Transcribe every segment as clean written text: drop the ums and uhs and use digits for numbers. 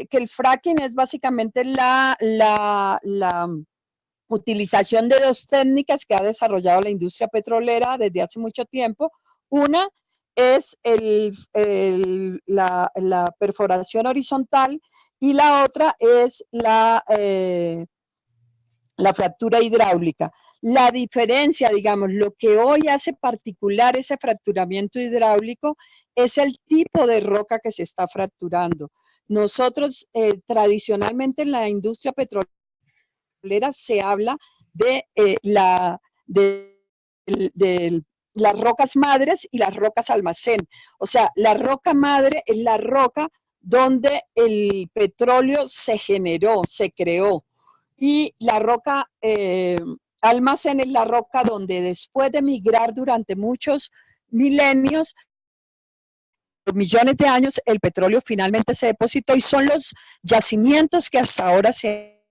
que el fracking es básicamente la utilización de dos técnicas que ha desarrollado la industria petrolera desde hace mucho tiempo. Una es la perforación horizontal y la otra es la fractura hidráulica. La diferencia, digamos, lo que hoy hace particular ese fracturamiento hidráulico es el tipo de roca que se está fracturando. Nosotros tradicionalmente en la industria petrolera se habla de, de las rocas madres y las rocas almacén. O sea, la roca madre es la roca donde el petróleo se generó, se creó. Y la roca almacén es la roca donde después de migrar durante muchos milenios, millones de años, el petróleo finalmente se depositó y son los yacimientos que hasta ahora se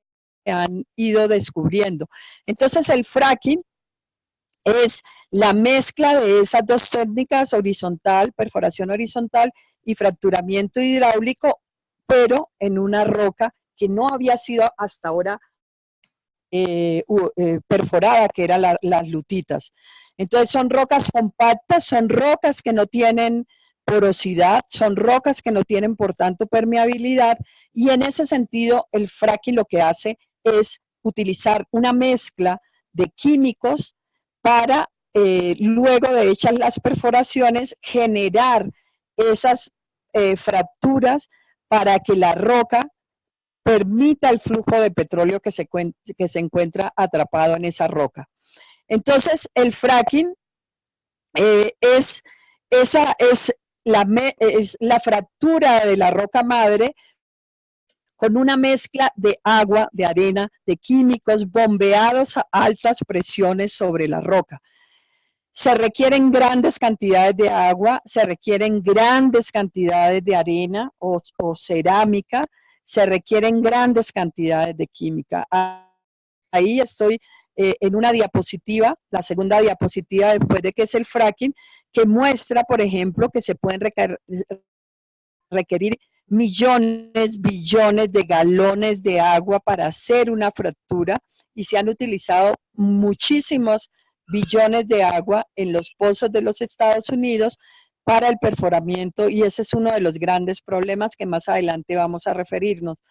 han ido descubriendo. Entonces el fracking es la mezcla de esas dos técnicas, horizontal, perforación horizontal y fracturamiento hidráulico, pero en una roca que no había sido hasta ahora perforada, que eran las lutitas. Entonces son rocas compactas, son rocas que no tienen porosidad, son rocas que no tienen por tanto permeabilidad, y en ese sentido el fracking lo que hace es utilizar una mezcla de químicos para luego de hechas las perforaciones generar esas fracturas para que la roca permita el flujo de petróleo que se encuentra atrapado en esa roca. Entonces el fracking es la fractura de la roca madre con una mezcla de agua, de arena, de químicos bombeados a altas presiones sobre la roca. Se requieren grandes cantidades de agua, se requieren grandes cantidades de arena o cerámica, se requieren grandes cantidades de química. Ahí estoy en una diapositiva, la segunda diapositiva después de que es el fracking, que muestra, por ejemplo, que se pueden requerir millones, billones de galones de agua para hacer una fractura, y se han utilizado muchísimos billones de agua en los pozos de los Estados Unidos para el perforamiento, y ese es uno de los grandes problemas que más adelante vamos a referirnos.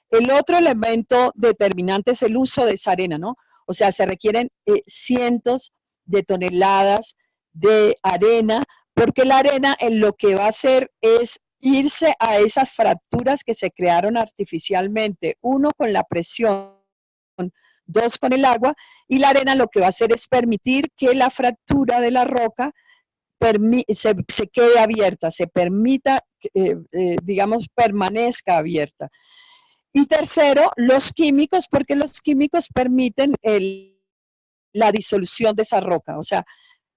El otro elemento determinante es el uso de esa arena, ¿no? O sea, se requieren cientos de toneladas de arena, porque la arena en lo que va a hacer es irse a esas fracturas que se crearon artificialmente, uno con la presión, dos con el agua, y la arena lo que va a hacer es permitir que la fractura de la roca se quede abierta, se permita, digamos, permanezca abierta. Y tercero, los químicos, porque los químicos permiten la disolución de esa roca. O sea,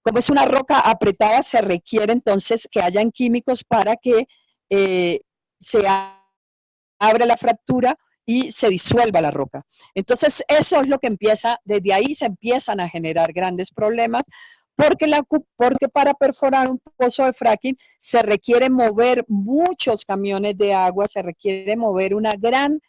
como es una roca apretada, se requiere entonces que hayan químicos para que se abra la fractura y se disuelva la roca. Entonces, eso es lo que empieza, desde ahí se empiezan a generar grandes problemas, porque para perforar un pozo de fracking se requiere mover muchos camiones de agua, se requiere mover una gran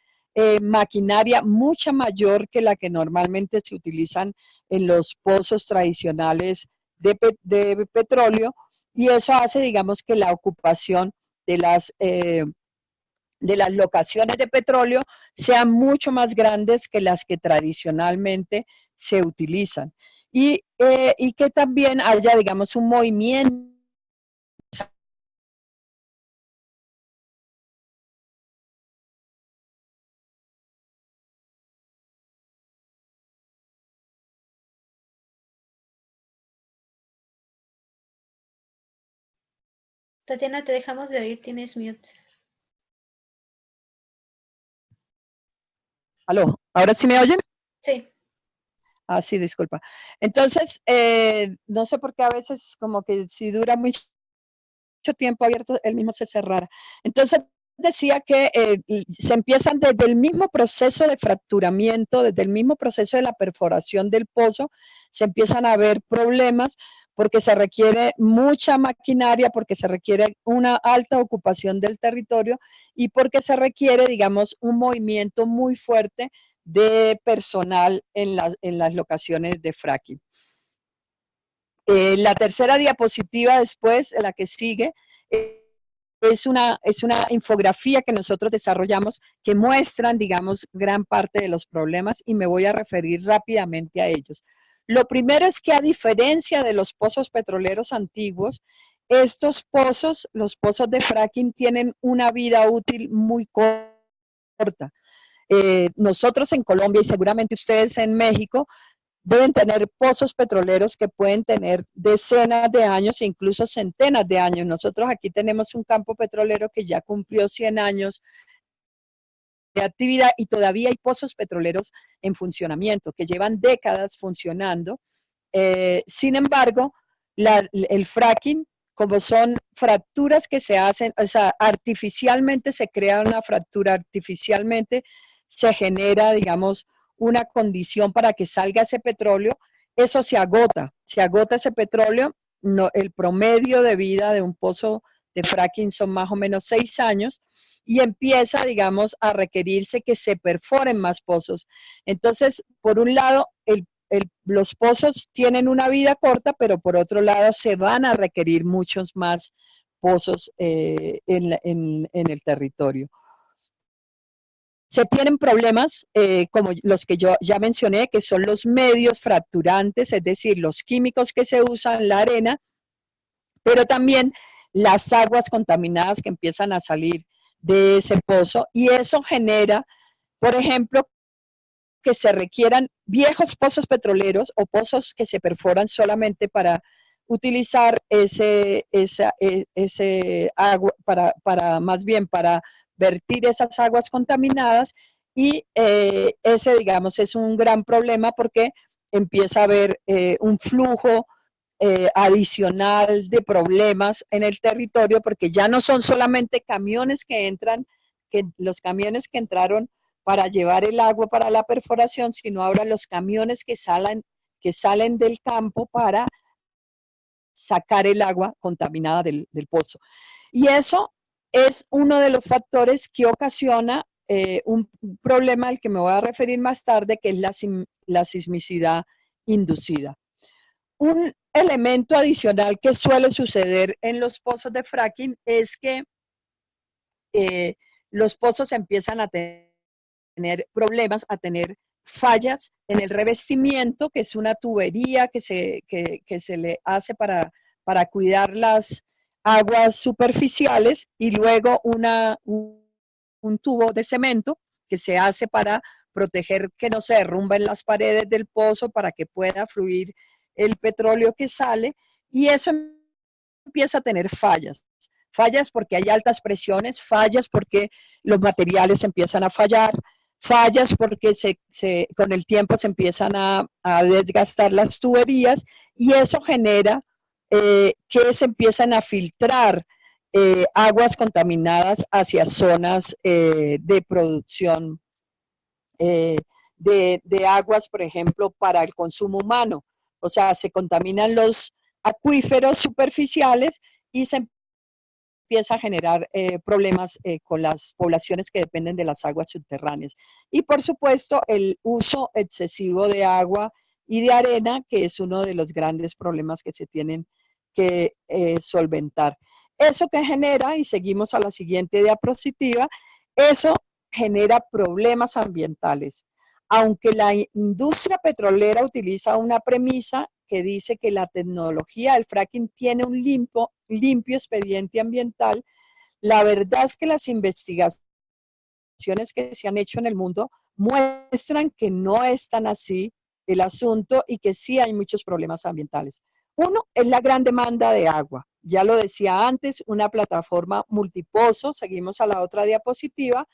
maquinaria, mucha mayor que la que normalmente se utilizan en los pozos tradicionales de petróleo, y eso hace, digamos, que la ocupación de las locaciones de petróleo sean mucho más grandes que las que tradicionalmente se utilizan. Y que también haya, digamos, un movimiento. Tatiana, te dejamos de oír, tienes mute. ¿Aló? ¿Ahora sí me oyen? Sí. Ah, sí, disculpa. Entonces, no sé por qué a veces como que si dura mucho tiempo abierto, el mismo se cerrara. Entonces, decía que se empiezan desde el mismo proceso de fracturamiento, desde el mismo proceso de la perforación del pozo, se empiezan a ver problemas porque se requiere mucha maquinaria, porque se requiere una alta ocupación del territorio y porque se requiere, digamos, un movimiento muy fuerte de personal en las locaciones de fracking. La tercera diapositiva después, la que sigue, es una infografía que nosotros desarrollamos que muestran, digamos, gran parte de los problemas y me voy a referir rápidamente a ellos. Lo primero es que a diferencia de los pozos petroleros antiguos, estos pozos, los pozos de fracking, tienen una vida útil muy corta. Nosotros en Colombia y seguramente ustedes en México deben tener pozos petroleros que pueden tener decenas de años e incluso centenas de años. Nosotros aquí tenemos un campo petrolero que ya cumplió 100 años de actividad y todavía hay pozos petroleros en funcionamiento que llevan décadas funcionando. Sin embargo, el fracking, como son fracturas que se hacen, o sea, artificialmente se crea una fractura, artificialmente se genera, digamos, una condición para que salga ese petróleo, eso se agota ese petróleo, no, el promedio de vida de un pozo de fracking son más o menos 6 años y empieza, digamos, a requerirse que se perforen más pozos. Entonces, por un lado, los pozos tienen una vida corta, pero por otro lado se van a requerir muchos más pozos en el territorio. Se tienen problemas como los que yo ya mencioné, que son los medios fracturantes, es decir, los químicos que se usan, la arena, pero también las aguas contaminadas que empiezan a salir de ese pozo y eso genera, por ejemplo, que se requieran viejos pozos petroleros o pozos que se perforan solamente para utilizar ese agua, más bien para vertir esas aguas contaminadas y ese, digamos, es un gran problema porque empieza a haber un flujo adicional de problemas en el territorio porque ya no son solamente camiones que entran, que los camiones que entraron para llevar el agua para la perforación, sino ahora los camiones que salen del campo para sacar el agua contaminada del pozo. Y eso es uno de los factores que ocasiona un problema al que me voy a referir más tarde, que es la sismicidad inducida. Un elemento adicional que suele suceder en los pozos de fracking es que los pozos empiezan a tener problemas, a tener fallas en el revestimiento, que es una tubería que se le hace para cuidar las aguas superficiales, y luego un tubo de cemento que se hace para proteger que no se derrumben las paredes del pozo para que pueda fluir el petróleo que sale, y eso empieza a tener fallas. Fallas porque hay altas presiones, fallas porque los materiales empiezan a fallar, fallas porque con el tiempo se empiezan a desgastar las tuberías y eso genera que se empiezan a filtrar aguas contaminadas hacia zonas de producción de aguas, por ejemplo, para el consumo humano. O sea, se contaminan los acuíferos superficiales y se empieza a generar problemas con las poblaciones que dependen de las aguas subterráneas. Y por supuesto, el uso excesivo de agua y de arena, que es uno de los grandes problemas que se tienen que solventar. Eso que genera, y seguimos a la siguiente diapositiva, eso genera problemas ambientales. Aunque la industria petrolera utiliza una premisa que dice que la tecnología del fracking tiene un limpio expediente ambiental, la verdad es que las investigaciones que se han hecho en el mundo muestran que no es tan así el asunto y que sí hay muchos problemas ambientales. Uno es la gran demanda de agua. Ya lo decía antes, una plataforma multipozo, seguimos a la otra diapositiva,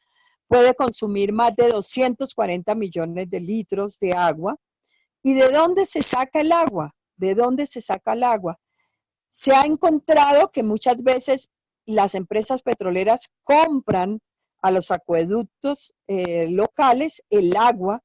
puede consumir más de 240 millones de litros de agua. ¿Y de dónde se saca el agua? ¿De dónde se saca el agua? Se ha encontrado que muchas veces las empresas petroleras compran a los acueductos locales el agua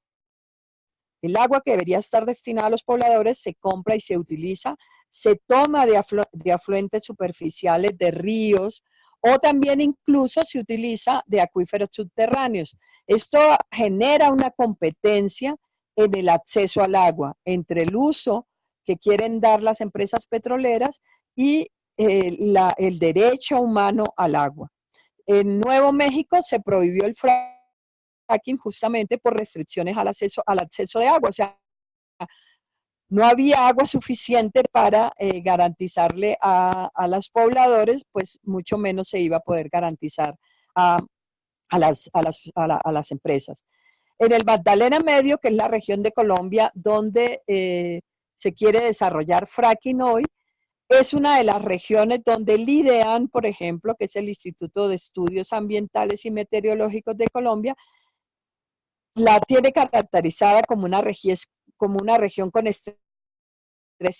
El agua que debería estar destinada a los pobladores se compra y se utiliza, se toma de afluentes superficiales de ríos, o también incluso se utiliza de acuíferos subterráneos. Esto genera una competencia en el acceso al agua entre el uso que quieren dar las empresas petroleras y el derecho humano al agua. En Nuevo México se prohibió el fracking justamente por restricciones al acceso de agua. O sea, no había agua suficiente para garantizarle a los pobladores, pues mucho menos se iba a poder garantizar a las empresas. En el Magdalena Medio, que es la región de Colombia donde se quiere desarrollar fracking hoy, es una de las regiones donde el IDEAN, por ejemplo, que es el Instituto de Estudios Ambientales y Meteorológicos de Colombia, la tiene caracterizada como una región con estrés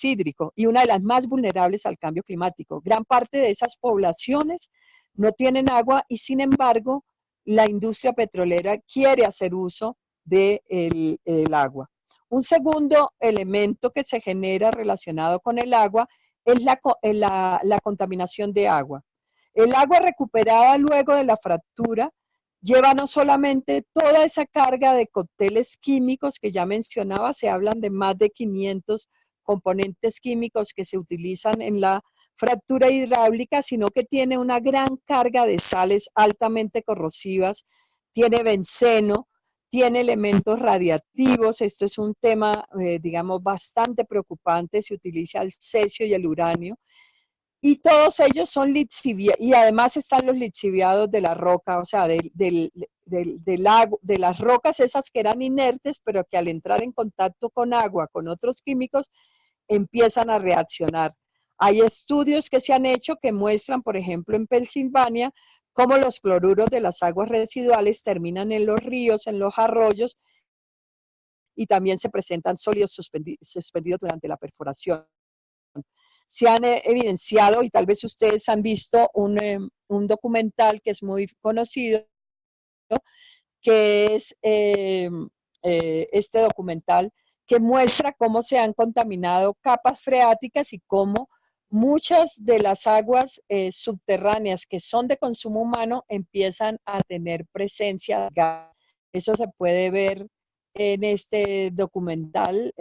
hídrico y una de las más vulnerables al cambio climático. Gran parte de esas poblaciones no tienen agua y, sin embargo, la industria petrolera quiere hacer uso del agua. Un segundo elemento que se genera relacionado con el agua es la contaminación de agua. El agua recuperada luego de la fractura lleva no solamente toda esa carga de cócteles químicos que ya mencionaba, se hablan de más de 500 componentes químicos que se utilizan en la fractura hidráulica, sino que tiene una gran carga de sales altamente corrosivas, tiene benceno, tiene elementos radiactivos. Esto es un tema, digamos, bastante preocupante. Se utiliza el cesio y el uranio. Y todos ellos son lixiviados, y además están los lixiviados de la roca, o sea, de las rocas esas que eran inertes, pero que al entrar en contacto con agua, con otros químicos, empiezan a reaccionar. Hay estudios que se han hecho que muestran, por ejemplo, en Pensilvania, cómo los cloruros de las aguas residuales terminan en los ríos, en los arroyos, y también se presentan sólidos suspendidos durante la perforación. Se han evidenciado, y tal vez ustedes han visto un documental que es muy conocido, que es este documental que muestra cómo se han contaminado capas freáticas y cómo muchas de las aguas subterráneas que son de consumo humano empiezan a tener presencia de gas. Eso se puede ver en este documental,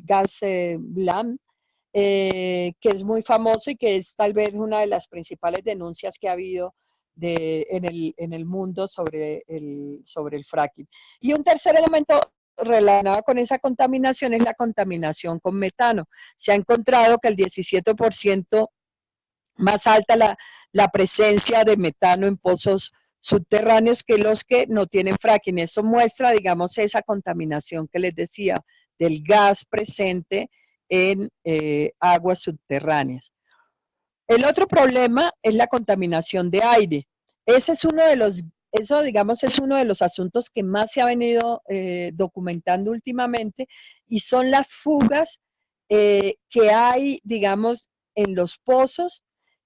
Gas Blam, que es muy famoso y que es tal vez una de las principales denuncias que ha habido en el mundo sobre el fracking. Y un tercer elemento relacionado con esa contaminación es la contaminación con metano. Se ha encontrado que el 17% más alta la presencia de metano en pozos subterráneos que los que no tienen fracking. Eso muestra, digamos, esa contaminación que les decía del gas presente en aguas subterráneas. El otro problema es la contaminación de aire. Ese es uno de los, eso digamos es uno de los asuntos que más se ha venido documentando últimamente, y son las fugas que hay, digamos, en los pozos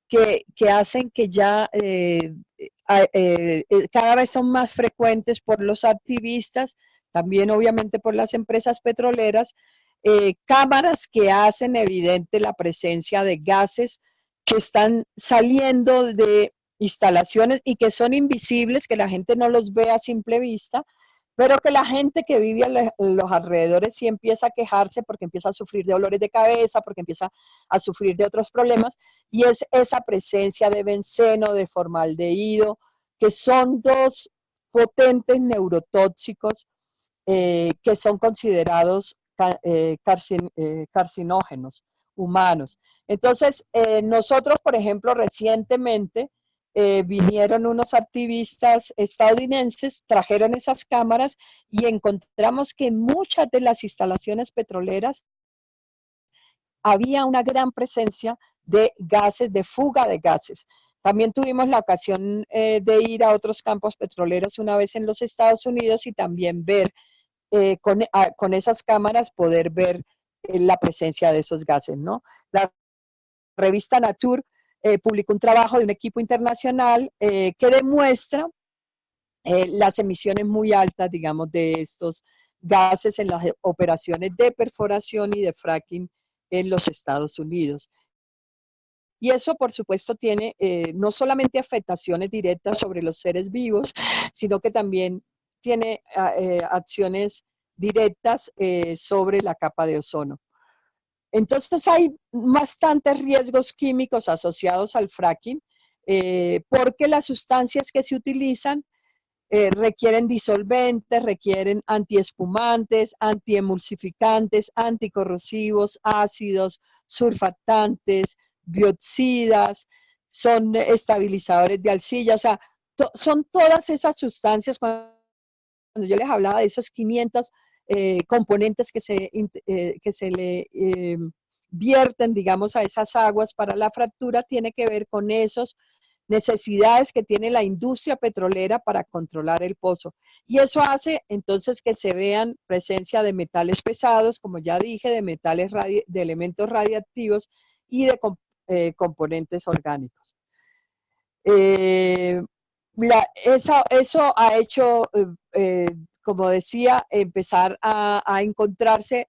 que hacen que ya cada vez son más frecuentes por los activistas, también obviamente por las empresas petroleras, cámaras que hacen evidente la presencia de gases que están saliendo de instalaciones y que son invisibles, que la gente no los ve a simple vista, pero que la gente que vive en los alrededores sí empieza a quejarse porque empieza a sufrir de dolores de cabeza, porque empieza a sufrir de otros problemas, y es esa presencia de benceno, de formaldehído, que son dos potentes neurotóxicos que son considerados carcinógenos humanos. Entonces, nosotros, por ejemplo, recientemente vinieron unos activistas estadounidenses, trajeron esas cámaras y encontramos que en muchas de las instalaciones petroleras había una gran presencia de gases, de fuga de gases. También tuvimos la ocasión de ir a otros campos petroleros una vez en los Estados Unidos y también ver con esas cámaras poder ver la presencia de esos gases, ¿no? La revista Nature publicó un trabajo de un equipo internacional que demuestra las emisiones muy altas, digamos, de gases en las operaciones de perforación y de fracking en los Estados Unidos. Y eso, por supuesto, tiene no solamente afectaciones directas sobre los seres vivos, sino que también tiene acciones directas sobre la capa de ozono. Entonces hay bastantes riesgos químicos asociados al fracking, porque las sustancias que se utilizan requieren disolventes, requieren antiespumantes, antiemulsificantes, anticorrosivos, ácidos, surfactantes, biocidas, son estabilizadores de arcilla, o sea, son todas esas sustancias. Cuando yo les hablaba de esos 500 componentes que se le vierten, digamos, a esas aguas para la fractura, tiene que ver con esos necesidades que tiene la industria petrolera para controlar el pozo. Y eso hace entonces que se vean presencia de metales pesados, como ya dije, de metales de elementos radiactivos y de componentes orgánicos. Eso ha hecho, como decía, empezar a encontrarse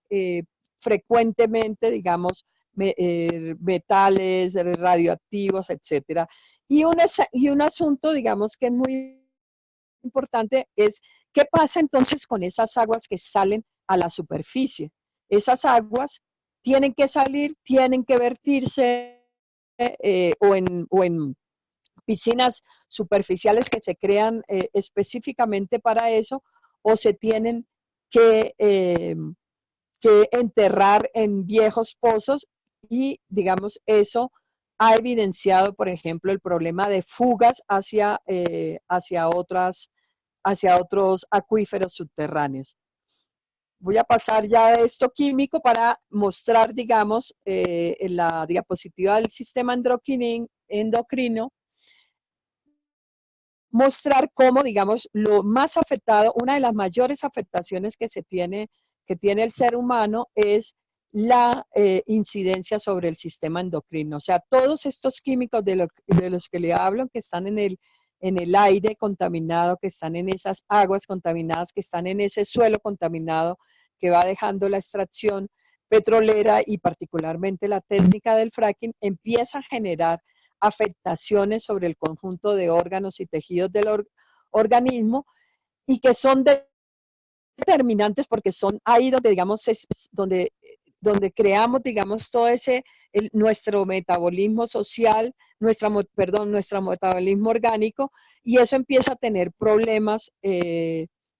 frecuentemente, digamos, metales radioactivos, etcétera. Y un asunto, digamos, que es muy importante es qué pasa entonces con esas aguas que salen a la superficie. Esas aguas tienen que salir, tienen que vertirse o en piscinas superficiales que se crean específicamente para eso, o se tienen que enterrar en viejos pozos, y digamos eso ha evidenciado, por ejemplo, el problema de fugas hacia otros acuíferos subterráneos. Voy a pasar ya de esto químico para mostrar, digamos, en la diapositiva del sistema endocrino, mostrar cómo, digamos, lo más afectado, una de las mayores afectaciones que tiene el ser humano es la incidencia sobre el sistema endocrino. O sea, todos estos químicos de los que le hablo, que están en el aire contaminado, que están en esas aguas contaminadas, que están en ese suelo contaminado, que va dejando la extracción petrolera y particularmente la técnica del fracking, empieza a generar afectaciones sobre el conjunto de órganos y tejidos del organismo, y que son determinantes porque son ahí donde, digamos, donde creamos, digamos, todo nuestro metabolismo social, nuestro metabolismo orgánico, y eso empieza a tener problemas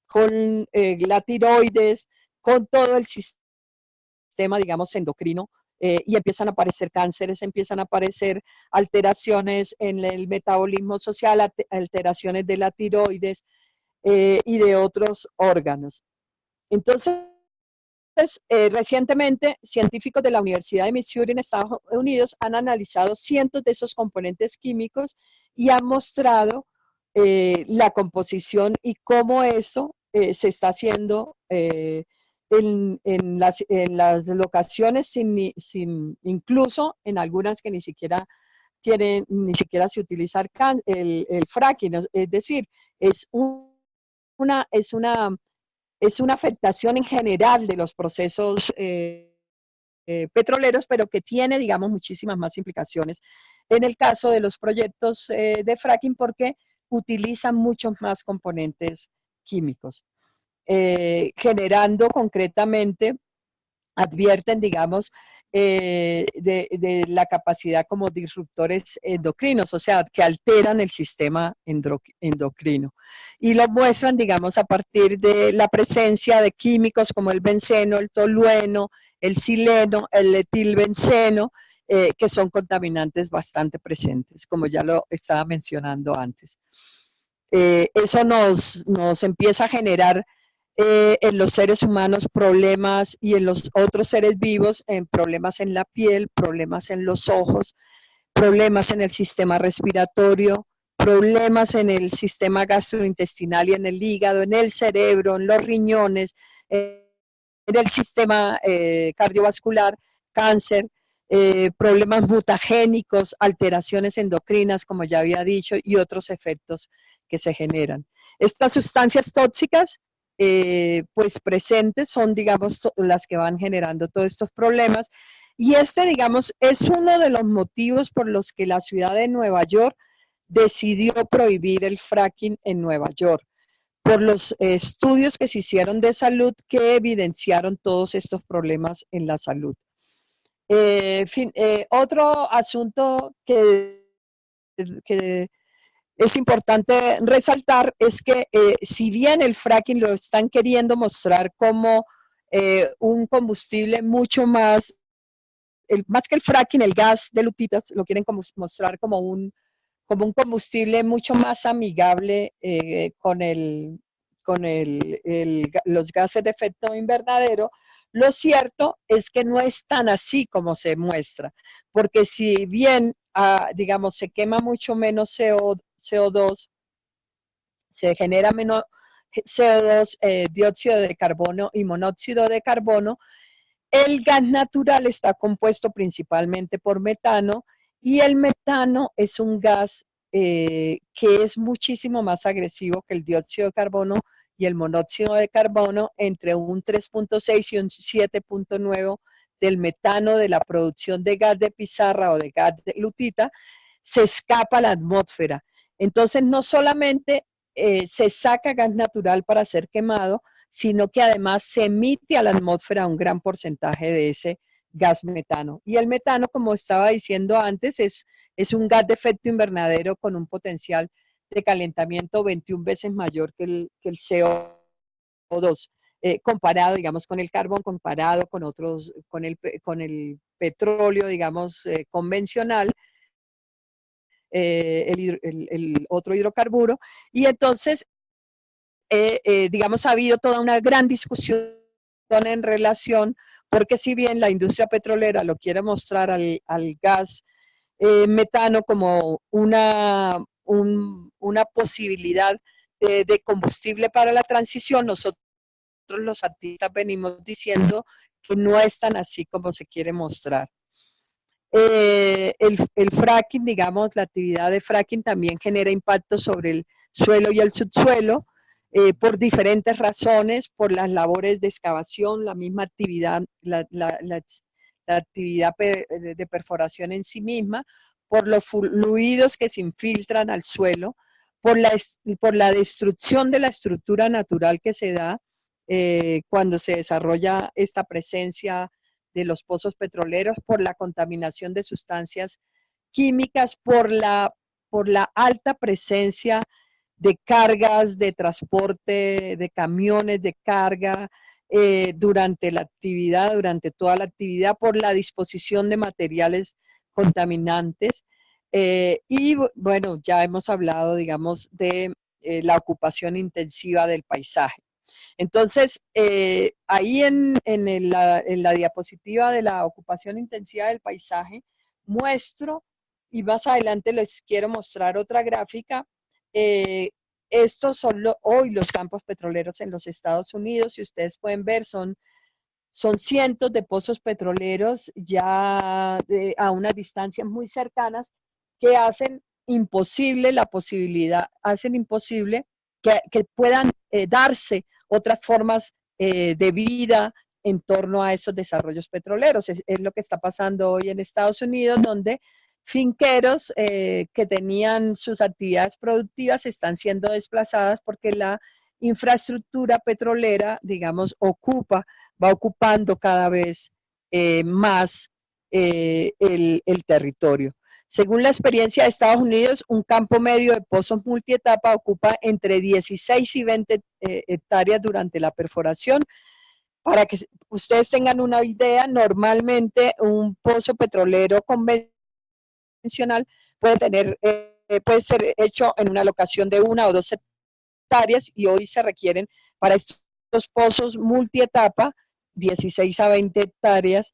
con la tiroides, con todo el sistema, digamos, endocrino, y empiezan a aparecer cánceres, empiezan a aparecer alteraciones en el metabolismo social, alteraciones de la tiroides y de otros órganos. Entonces, recientemente, científicos de la Universidad de Missouri en Estados Unidos han analizado cientos de esos componentes químicos y han mostrado la composición y cómo eso se está haciendo en las locaciones, incluso en algunas que ni siquiera se utiliza el fracking. Es decir, es una afectación en general de los procesos petroleros, pero que tiene, digamos, muchísimas más implicaciones en el caso de los proyectos de fracking, porque utilizan muchos más componentes químicos, generando concretamente, advierten, digamos, de la capacidad como disruptores endocrinos, o sea, que alteran el sistema endocrino. Y lo muestran, digamos, a partir de la presencia de químicos como el benceno, el tolueno, el sileno, el etilbenceno, que son contaminantes bastante presentes, como ya lo estaba mencionando antes. Eso nos empieza a generar en los seres humanos problemas, y en los otros seres vivos problemas en la piel, problemas en los ojos, problemas en el sistema respiratorio, problemas en el sistema gastrointestinal y en el hígado, en el cerebro, en los riñones, en el sistema cardiovascular, cáncer, problemas mutagénicos, alteraciones endocrinas, como ya había dicho, y otros efectos que se generan. Estas sustancias tóxicas pues presentes son, digamos, las que van generando todos estos problemas. Y este, digamos, es uno de los motivos por los que la ciudad de Nueva York decidió prohibir el fracking en Nueva York, por los estudios que se hicieron de salud que evidenciaron todos estos problemas en la salud. Otro asunto que es importante resaltar es que si bien el fracking lo están queriendo mostrar como un combustible mucho más, más que el fracking, el gas de lutitas, lo quieren mostrar como un combustible mucho más amigable con los gases de efecto invernadero. Lo cierto es que no es tan así como se muestra, porque si bien, digamos, se quema mucho menos CO2, se genera menos CO2, dióxido de carbono y monóxido de carbono, el gas natural está compuesto principalmente por metano, y el metano es un gas que es muchísimo más agresivo que el dióxido de carbono y el monóxido de carbono, entre un 3.6 y un 7.9 del metano de la producción de gas de pizarra o de gas de lutita, se escapa a la atmósfera. Entonces, no solamente se saca gas natural para ser quemado, sino que además se emite a la atmósfera un gran porcentaje de ese gas metano. Y el metano, como estaba diciendo antes, es un gas de efecto invernadero con un potencial de calentamiento 21 veces mayor que el CO2, comparado, digamos, con el carbón, comparado con otros, con el petróleo, digamos, convencional, el otro hidrocarburo. Y entonces, digamos, ha habido toda una gran discusión en relación, porque si bien la industria petrolera lo quiere mostrar al gas metano como una posibilidad de combustible para la transición, nosotros los artistas venimos diciendo que no es tan así como se quiere mostrar. El fracking, digamos, la actividad de fracking también genera impactos sobre el suelo y el subsuelo por diferentes razones, por las labores de excavación, la misma actividad, la actividad de perforación en sí misma, por los fluidos que se infiltran al suelo, por la destrucción de la estructura natural que se da cuando se desarrolla esta presencia de los pozos petroleros, por la contaminación de sustancias químicas, por la alta presencia de cargas, de transporte, de camiones de carga durante la actividad, durante toda la actividad, por la disposición de materiales contaminantes. Y bueno, ya hemos hablado, digamos, de la ocupación intensiva del paisaje. Entonces, ahí en la diapositiva de la ocupación intensiva del paisaje, muestro, y más adelante les quiero mostrar otra gráfica, estos son hoy los campos petroleros en los Estados Unidos. Si ustedes pueden ver, son cientos de pozos petroleros ya a unas distancias muy cercanas que hacen imposible la posibilidad, hacen imposible que puedan darse otras formas de vida en torno a esos desarrollos petroleros. Es lo que está pasando hoy en Estados Unidos, donde finqueros que tenían sus actividades productivas están siendo desplazadas porque la infraestructura petrolera, digamos, va ocupando cada vez más el territorio. Según la experiencia de Estados Unidos, un campo medio de pozos multietapa ocupa entre 16 y 20 hectáreas durante la perforación. Para que ustedes tengan una idea, normalmente un pozo petrolero convencional puede ser hecho en una locación de 1 o 2 hectáreas, y hoy se requieren para estos pozos multietapa 16 a 20 hectáreas,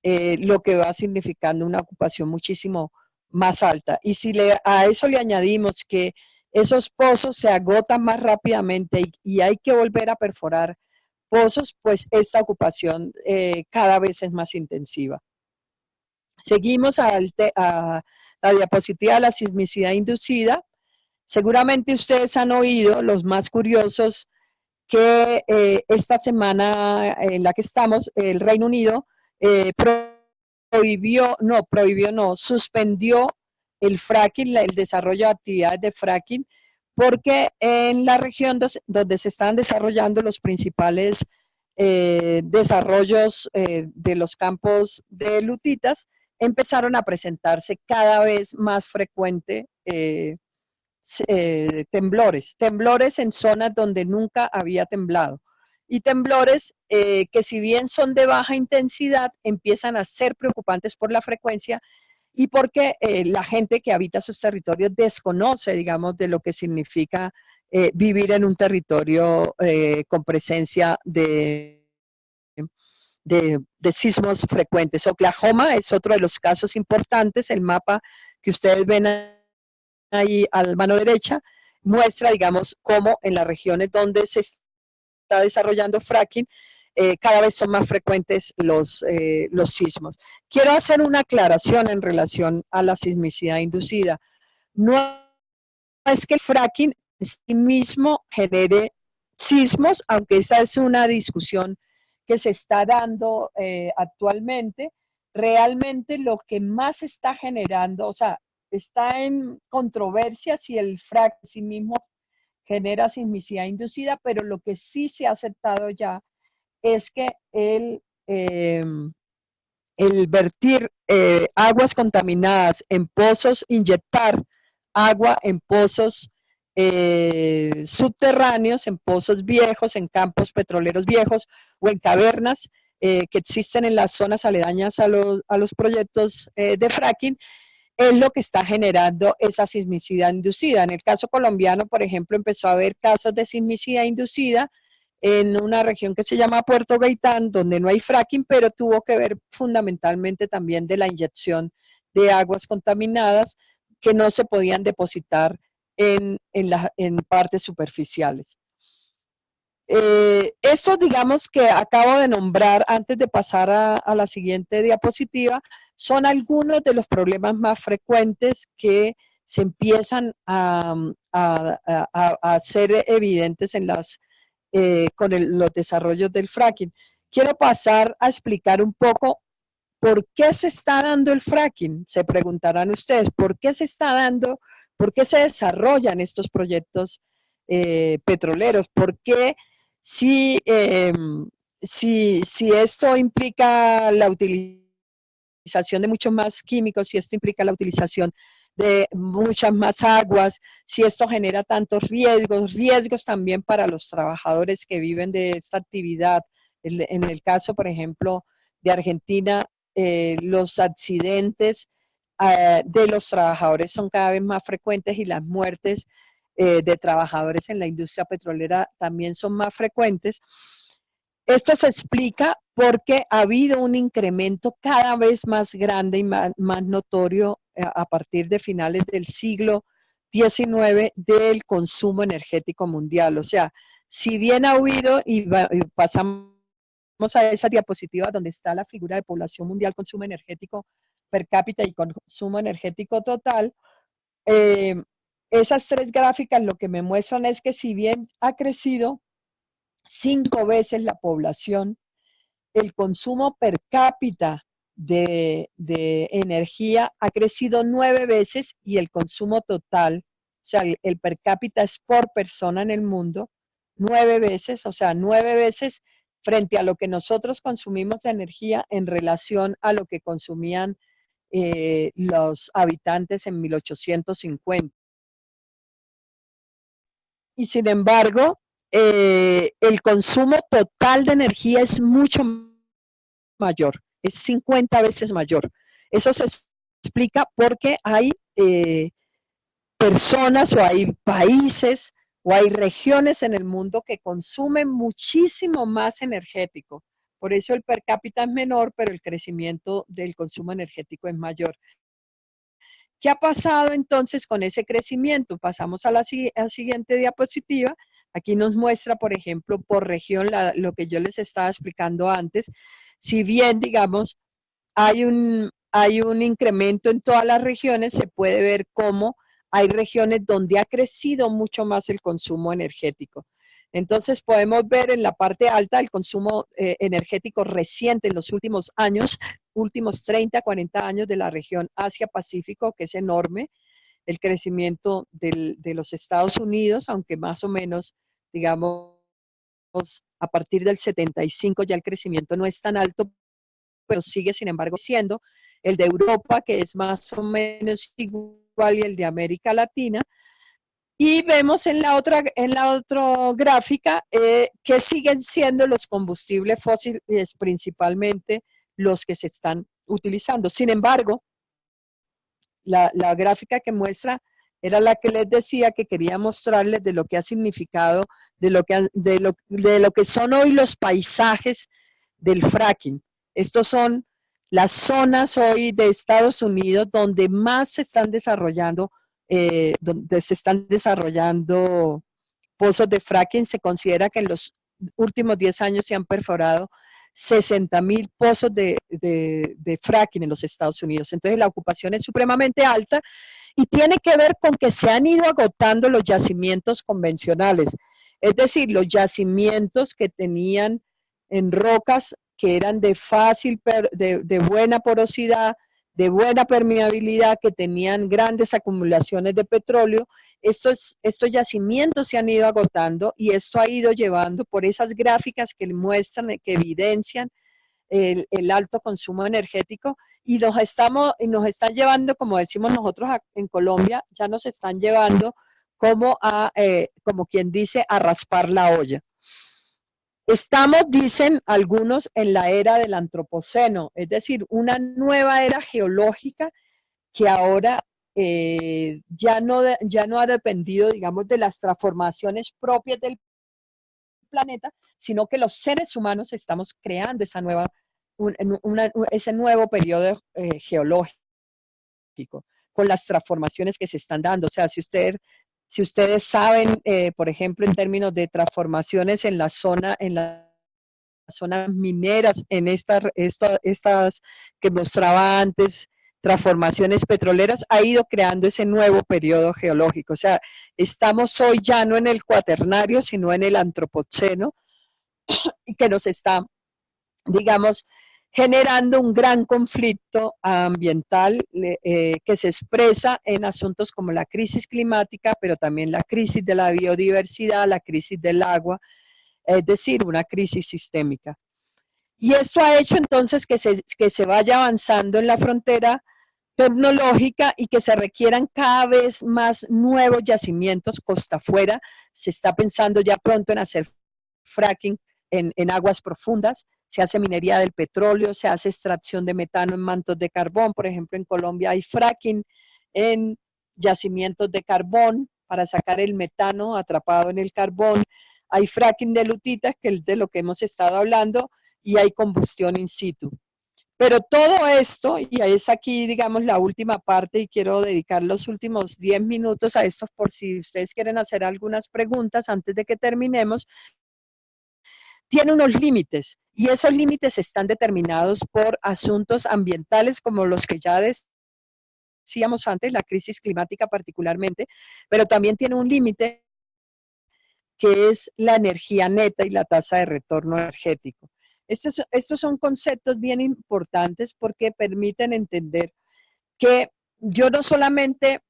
lo que va significando una ocupación muchísimo más alta. Y si a eso le añadimos que esos pozos se agotan más rápidamente y hay que volver a perforar pozos, pues esta ocupación cada vez es más intensiva. Seguimos a la diapositiva de la sismicidad inducida. Seguramente ustedes han oído, los más curiosos, que esta semana en la que estamos, el Reino Unido suspendió el fracking, el desarrollo de actividades de fracking, porque en la región donde se están desarrollando los principales desarrollos de los campos de lutitas, empezaron a presentarse cada vez más frecuente temblores en zonas donde nunca había temblado. Y temblores que si bien son de baja intensidad, empiezan a ser preocupantes por la frecuencia y porque la gente que habita esos territorios desconoce, digamos, de lo que significa vivir en un territorio con presencia de sismos frecuentes. Oklahoma es otro de los casos importantes. El mapa que ustedes ven ahí a la mano derecha muestra, digamos, cómo en las regiones donde se está desarrollando fracking, cada vez son más frecuentes los sismos. Quiero hacer una aclaración en relación a la sismicidad inducida. No es que el fracking en sí mismo genere sismos, aunque esa es una discusión que se está dando actualmente. Realmente lo que más está generando, o sea, está en controversia si el fracking en sí mismo genera sismicidad inducida, pero lo que sí se ha aceptado ya es que el vertir aguas contaminadas en pozos, inyectar agua en pozos subterráneos, en pozos viejos, en campos petroleros viejos o en cavernas que existen en las zonas aledañas a los proyectos de fracking, es lo que está generando esa sismicidad inducida. En el caso colombiano, por ejemplo, empezó a haber casos de sismicidad inducida en una región que se llama Puerto Gaitán, donde no hay fracking, pero tuvo que ver fundamentalmente también de la inyección de aguas contaminadas que no se podían depositar en partes superficiales. Estos, digamos, que acabo de nombrar antes de pasar a la siguiente diapositiva, son algunos de los problemas más frecuentes que se empiezan a ser evidentes en con los desarrollos del fracking. Quiero pasar a explicar un poco por qué se está dando el fracking. Se preguntarán ustedes, ¿por qué se está dando, por qué se desarrollan estos proyectos petroleros? ¿Por qué si esto implica la utilización de muchos más químicos, si esto implica la utilización de muchas más aguas, si esto genera tantos riesgos también para los trabajadores que viven de esta actividad? En el caso, por ejemplo, de Argentina, los accidentes de los trabajadores son cada vez más frecuentes y las muertes de trabajadores en la industria petrolera también son más frecuentes. Esto se explica porque ha habido un incremento cada vez más grande y más notorio a partir de finales del siglo XIX del consumo energético mundial. O sea, si bien ha habido, y pasamos a esa diapositiva donde está la figura de población mundial, consumo energético per cápita y consumo energético total, esas tres gráficas lo que me muestran es que si bien ha crecido 5 veces la población, el consumo per cápita de energía ha crecido 9 veces y el consumo total, o sea, el per cápita es por persona en el mundo, 9 veces, o sea, 9 veces frente a lo que nosotros consumimos de energía en relación a lo que consumían los habitantes en 1850. Y sin embargo, el consumo total de energía es mucho mayor, es 50 veces mayor. Eso se explica porque hay personas o hay países o hay regiones en el mundo que consumen muchísimo más energético. Por eso el per cápita es menor, pero el crecimiento del consumo energético es mayor. ¿Qué ha pasado entonces con ese crecimiento? Pasamos a la siguiente diapositiva. Aquí nos muestra, por ejemplo, por región lo que yo les estaba explicando antes. Si bien, digamos, hay un incremento en todas las regiones, se puede ver cómo hay regiones donde ha crecido mucho más el consumo energético. Entonces podemos ver en la parte alta el consumo energético reciente en los últimos años, últimos 30, 40 años de la región Asia-Pacífico, que es enorme, el crecimiento de los Estados Unidos, aunque más o menos, digamos, a partir del 75 ya el crecimiento no es tan alto, pero sigue, sin embargo, siendo el de Europa, que es más o menos igual, y el de América Latina. Y vemos en la otra gráfica que siguen siendo los combustibles fósiles principalmente los que se están utilizando. Sin embargo, la gráfica que muestra era la que les decía que quería mostrarles de lo que ha significado, de lo que son hoy los paisajes del fracking. Estos son las zonas hoy de Estados Unidos donde más se están desarrollando, pozos de fracking. Se considera que en los últimos 10 años se han perforado 60,000 pozos de fracking en los Estados Unidos. Entonces la ocupación es supremamente alta y tiene que ver con que se han ido agotando los yacimientos convencionales, es decir, los yacimientos que tenían en rocas que eran de buena porosidad, de buena permeabilidad, que tenían grandes acumulaciones de petróleo. Estos yacimientos se han ido agotando y esto ha ido llevando por esas gráficas que muestran, que evidencian el alto consumo energético, y nos están llevando, como decimos nosotros en Colombia, ya nos están llevando como quien dice, a raspar la olla. Estamos, dicen algunos, en la era del antropoceno, es decir, una nueva era geológica que ahora ya no ha dependido, digamos, de las transformaciones propias del planeta, sino que los seres humanos estamos creando ese nuevo periodo geológico con las transformaciones que se están dando. O sea, si ustedes saben, por ejemplo, en términos de transformaciones en las zonas mineras, en estas que mostraba antes, transformaciones petroleras, ha ido creando ese nuevo periodo geológico. O sea, estamos hoy ya no en el cuaternario, sino en el antropoceno, y que nos está, digamos, generando un gran conflicto ambiental que se expresa en asuntos como la crisis climática, pero también la crisis de la biodiversidad, la crisis del agua, es decir, una crisis sistémica. Y esto ha hecho entonces que se vaya avanzando en la frontera tecnológica y que se requieran cada vez más nuevos yacimientos costa afuera. Se está pensando ya pronto en hacer fracking en aguas profundas, se hace minería del petróleo, se hace extracción de metano en mantos de carbón. Por ejemplo, en Colombia hay fracking en yacimientos de carbón para sacar el metano atrapado en el carbón. Hay fracking de lutitas, que es de lo que hemos estado hablando, y hay combustión in situ. Pero todo esto, y es aquí, digamos, la última parte, y quiero dedicar los últimos 10 minutos a esto por si ustedes quieren hacer algunas preguntas antes de que terminemos, tiene unos límites, y esos límites están determinados por asuntos ambientales como los que ya decíamos antes, la crisis climática particularmente, pero también tiene un límite que es la energía neta y la tasa de retorno energético. Estos son conceptos bien importantes porque permiten entender que yo no solamente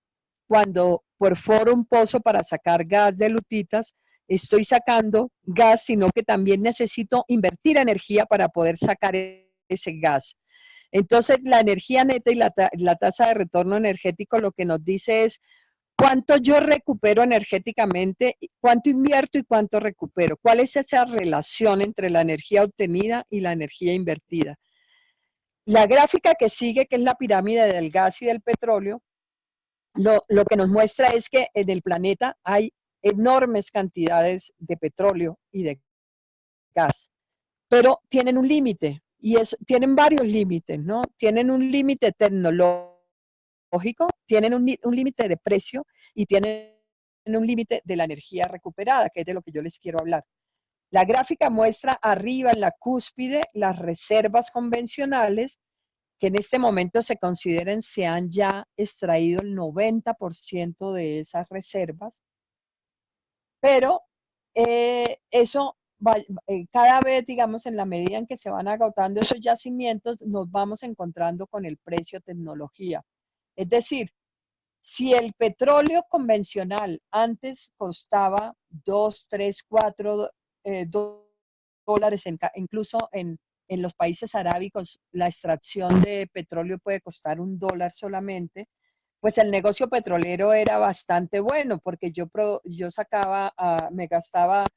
cuando perforo un pozo para sacar gas de lutitas, estoy sacando gas, sino que también necesito invertir energía para poder sacar ese gas. Entonces, la energía neta y la tasa de retorno energético lo que nos dice es cuánto yo recupero energéticamente, cuánto invierto y cuánto recupero. ¿Cuál es esa relación entre la energía obtenida y la energía invertida? La gráfica que sigue, que es la pirámide del gas y del petróleo, lo que nos muestra es que en el planeta hay enormes cantidades de petróleo y de gas, pero tienen un límite, y tienen varios límites, ¿no? Tienen un límite tecnológico, tienen un límite de precio y tienen un límite de la energía recuperada, que es de lo que yo les quiero hablar. La gráfica muestra arriba en la cúspide las reservas convencionales, que en este momento se consideren se han ya extraído el 90% de esas reservas, pero eso cada vez, digamos, en la medida en que se van agotando esos yacimientos, nos vamos encontrando con el precio tecnología. Es decir, si el petróleo convencional antes costaba 2, 3, 4 dólares, incluso en los países arábicos, la extracción de petróleo puede costar $1 solamente, pues el negocio petrolero era bastante bueno, porque yo sacaba, me gastaba,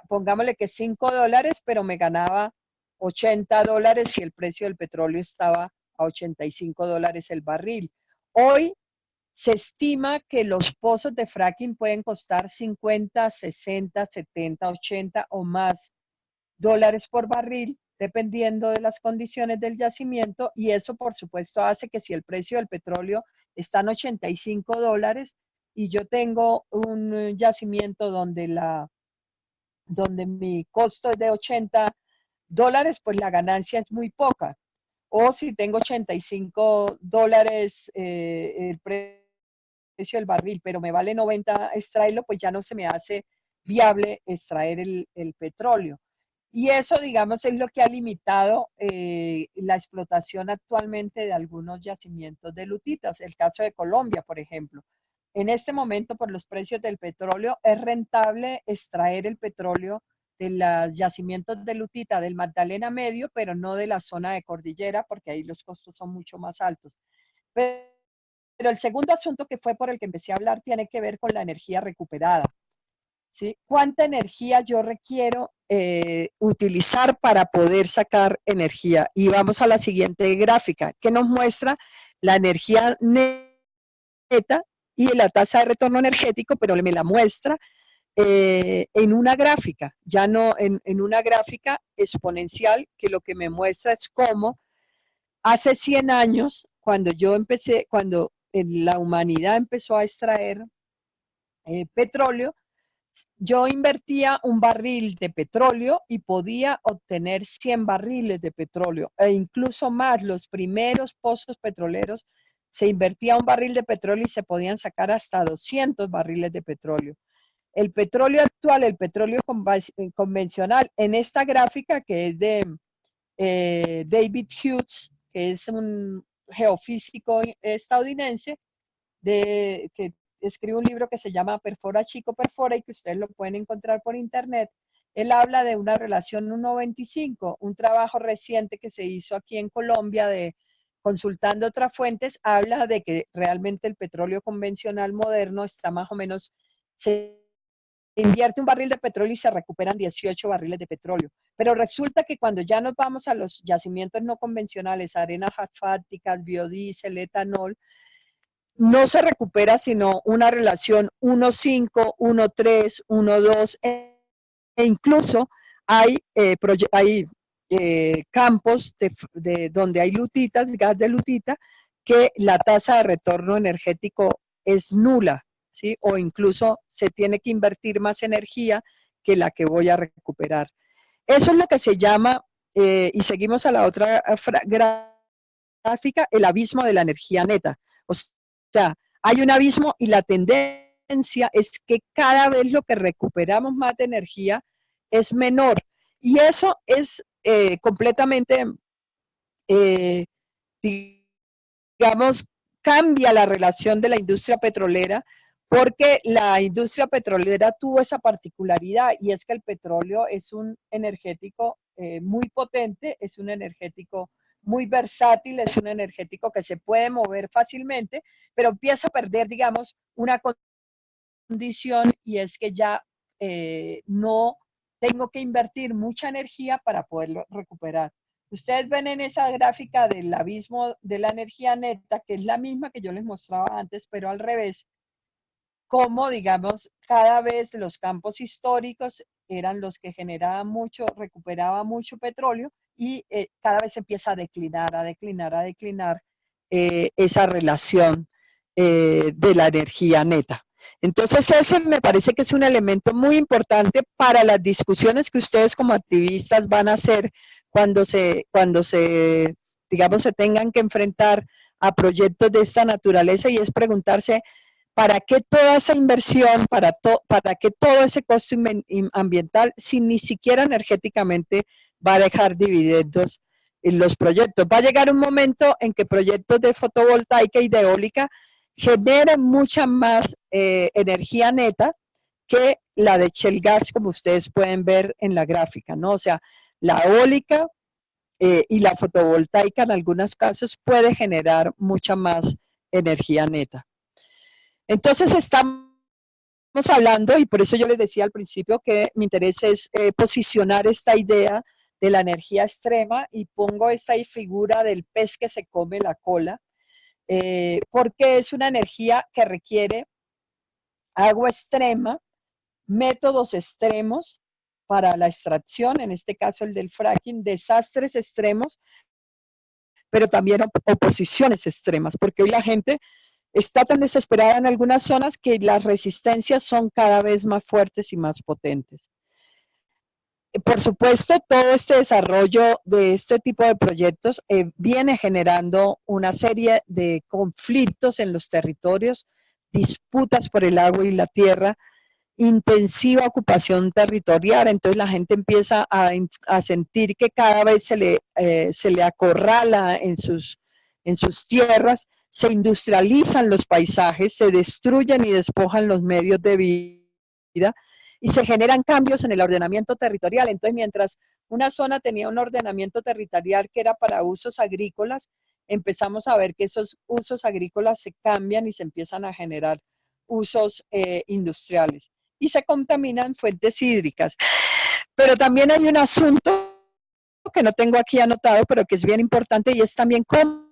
pongámosle que $5, pero me ganaba $80 si el precio del petróleo estaba a $85 el barril. Hoy se estima que los pozos de fracking pueden costar 50, 60, 70, 80 o más dólares por barril, dependiendo de las condiciones del yacimiento, y eso por supuesto hace que si el precio del petróleo está en $85 y yo tengo un yacimiento donde mi costo es de $80, pues la ganancia es muy poca. O si tengo $85 el precio del barril, pero me vale 90 extraerlo, pues ya no se me hace viable extraer el petróleo. Y eso, digamos, es lo que ha limitado la explotación actualmente de algunos yacimientos de lutitas. El caso de Colombia, por ejemplo. En este momento, por los precios del petróleo, es rentable extraer el petróleo de los yacimientos de lutita del Magdalena Medio, pero no de la zona de cordillera, porque ahí los costos son mucho más altos. Pero el segundo asunto que fue por el que empecé a hablar tiene que ver con la energía recuperada. ¿Sí? ¿Cuánta energía yo requiero utilizar para poder sacar energía? Y vamos a la siguiente gráfica, que nos muestra la energía neta y la tasa de retorno energético, pero me la muestra en una gráfica, ya no en una gráfica exponencial, que lo que me muestra es cómo hace 100 años, cuando la humanidad empezó a extraer petróleo, yo invertía un barril de petróleo y podía obtener 100 barriles de petróleo e incluso más. Los primeros pozos petroleros se invertía un barril de petróleo y se podían sacar hasta 200 barriles de petróleo. El petróleo actual, el petróleo convencional, en esta gráfica que es de David Hughes, que es un geofísico estadounidense, que escribe un libro que se llama Perfora Chico Perfora y que ustedes lo pueden encontrar por internet. Él habla de una relación 1.25, un trabajo reciente que se hizo aquí en Colombia consultando otras fuentes, habla de que realmente el petróleo convencional moderno está más o menos, se invierte un barril de petróleo y se recuperan 18 barriles de petróleo. Pero resulta que cuando ya nos vamos a los yacimientos no convencionales, arenas asfálticas, biodiesel, etanol, no se recupera sino una relación 1.5, 1.3, 1.2 e incluso hay campos donde hay lutitas, gas de lutita, que la tasa de retorno energético es nula, ¿sí? O incluso se tiene que invertir más energía que la que voy a recuperar. Eso es lo que se llama, y seguimos a la otra gráfica, el abismo de la energía neta. O sea, hay un abismo y la tendencia es que cada vez lo que recuperamos más de energía es menor. Y eso es completamente, digamos, cambia la relación de la industria petrolera, porque la industria petrolera tuvo esa particularidad y es que el petróleo es un energético muy potente, es un energético muy versátil, es un energético que se puede mover fácilmente, pero empieza a perder, digamos, una condición y es que ya no tengo que invertir mucha energía para poderlo recuperar. Ustedes ven en esa gráfica del abismo de la energía neta, que es la misma que yo les mostraba antes, pero al revés, cómo, digamos, cada vez los campos históricos eran los que generaban mucho, recuperaban mucho petróleo y cada vez empieza a declinar, a declinar, a declinar esa relación de la energía neta. Entonces ese me parece que es un elemento muy importante para las discusiones que ustedes como activistas van a hacer cuando digamos, se tengan que enfrentar a proyectos de esta naturaleza, y es preguntarse ¿para qué toda esa inversión, para qué todo ese costo ambiental si ni siquiera energéticamente va a dejar dividendos en los proyectos? Va a llegar un momento en que proyectos de fotovoltaica y de eólica generen mucha más energía neta que la de shale gas, como ustedes pueden ver en la gráfica, ¿no? O sea, la eólica y la fotovoltaica en algunos casos puede generar mucha más energía neta. Entonces estamos hablando, y por eso yo les decía al principio que mi interés es posicionar esta idea de la energía extrema, y pongo esta figura del pez que se come la cola, porque es una energía que requiere agua extrema, métodos extremos para la extracción, en este caso el del fracking, desastres extremos, pero también oposiciones extremas, porque hoy la gente está tan desesperada en algunas zonas que las resistencias son cada vez más fuertes y más potentes. Por supuesto, todo este desarrollo de este tipo de proyectos viene generando una serie de conflictos en los territorios, disputas por el agua y la tierra, intensiva ocupación territorial. Entonces la gente empieza a sentir que cada vez se le acorrala en sus tierras, se industrializan los paisajes, se destruyen y despojan los medios de vida y se generan cambios en el ordenamiento territorial. Entonces, mientras una zona tenía un ordenamiento territorial que era para usos agrícolas, empezamos a ver que esos usos agrícolas se cambian y se empiezan a generar usos industriales y se contaminan fuentes hídricas. Pero también hay un asunto que no tengo aquí anotado, pero que es bien importante, y es también cómo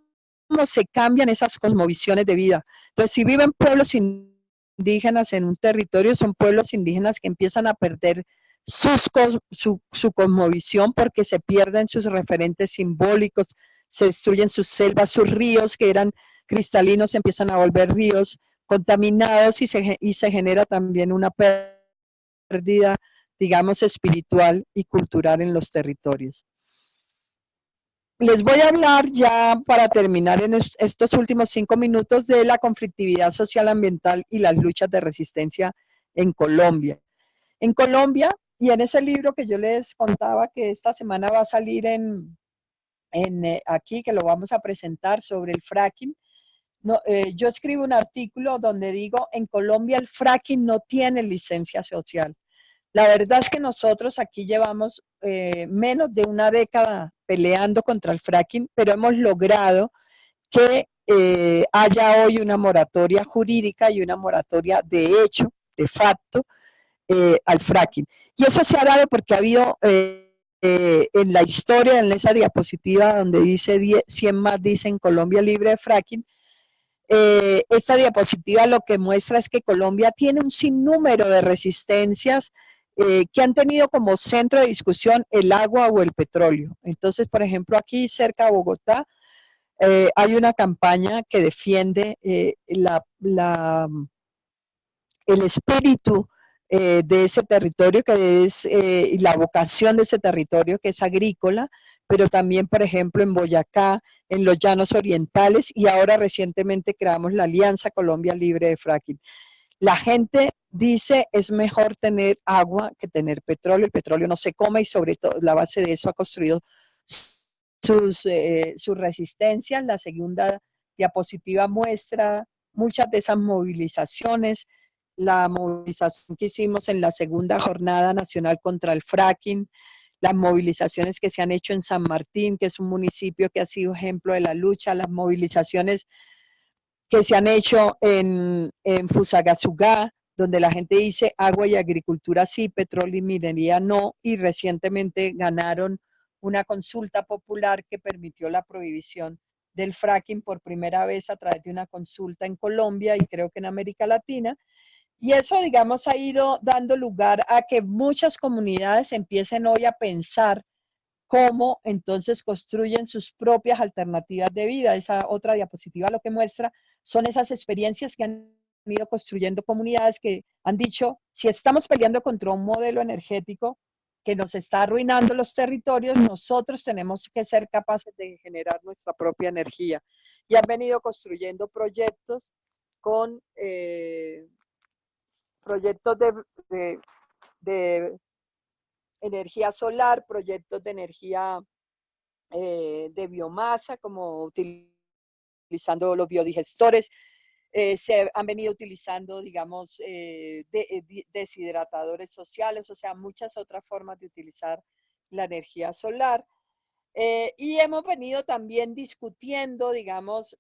se cambian esas cosmovisiones de vida. Entonces, si viven pueblos indígenas en un territorio, son pueblos indígenas que empiezan a perder su cosmovisión porque se pierden sus referentes simbólicos, se destruyen sus selvas, sus ríos que eran cristalinos se empiezan a volver ríos contaminados y se genera también una pérdida, digamos, espiritual y cultural en los territorios. Les voy a hablar ya para terminar en estos últimos 5 minutos de la conflictividad social ambiental y las luchas de resistencia en Colombia. En Colombia, y en ese libro que yo les contaba que esta semana va a salir aquí, que lo vamos a presentar sobre el fracking, no, yo escribo un artículo donde digo, en Colombia el fracking no tiene licencia social. La verdad es que nosotros aquí llevamos menos de una década peleando contra el fracking, pero hemos logrado que haya hoy una moratoria jurídica y una moratoria de hecho, de facto, al fracking. Y eso se ha dado porque ha habido en la historia, en esa diapositiva donde dice 100 más, dice en Colombia libre de fracking, esta diapositiva lo que muestra es que Colombia tiene un sinnúmero de resistencias que han tenido como centro de discusión el agua o el petróleo. Entonces, por ejemplo, aquí cerca de Bogotá hay una campaña que defiende el espíritu de ese territorio, que es la vocación de ese territorio, que es agrícola, pero también, por ejemplo, en Boyacá, en los llanos orientales, y ahora recientemente creamos la Alianza Colombia Libre de Fracking. La gente dice es mejor tener agua que tener petróleo. El petróleo no se come y sobre todo la base de eso ha construido sus resistencias. La segunda diapositiva muestra muchas de esas movilizaciones, la movilización que hicimos en la segunda jornada nacional contra el fracking, las movilizaciones que se han hecho en San Martín, que es un municipio que ha sido ejemplo de la lucha, las movilizaciones que se han hecho en Fusagasugá, donde la gente dice agua y agricultura sí, petróleo y minería no, y recientemente ganaron una consulta popular que permitió la prohibición del fracking por primera vez a través de una consulta en Colombia y creo que en América Latina. Y eso, digamos, ha ido dando lugar a que muchas comunidades empiecen hoy a pensar cómo entonces construyen sus propias alternativas de vida. Esa otra diapositiva lo que muestra son esas experiencias que han ido construyendo comunidades que han dicho, si estamos peleando contra un modelo energético que nos está arruinando los territorios, nosotros tenemos que ser capaces de generar nuestra propia energía. Y han venido construyendo proyectos con proyectos de energía solar, proyectos de energía de biomasa, como utilizando los biodigestores. Se han venido utilizando, digamos, deshidratadores sociales, o sea, muchas otras formas de utilizar la energía solar. Y hemos venido también discutiendo, digamos,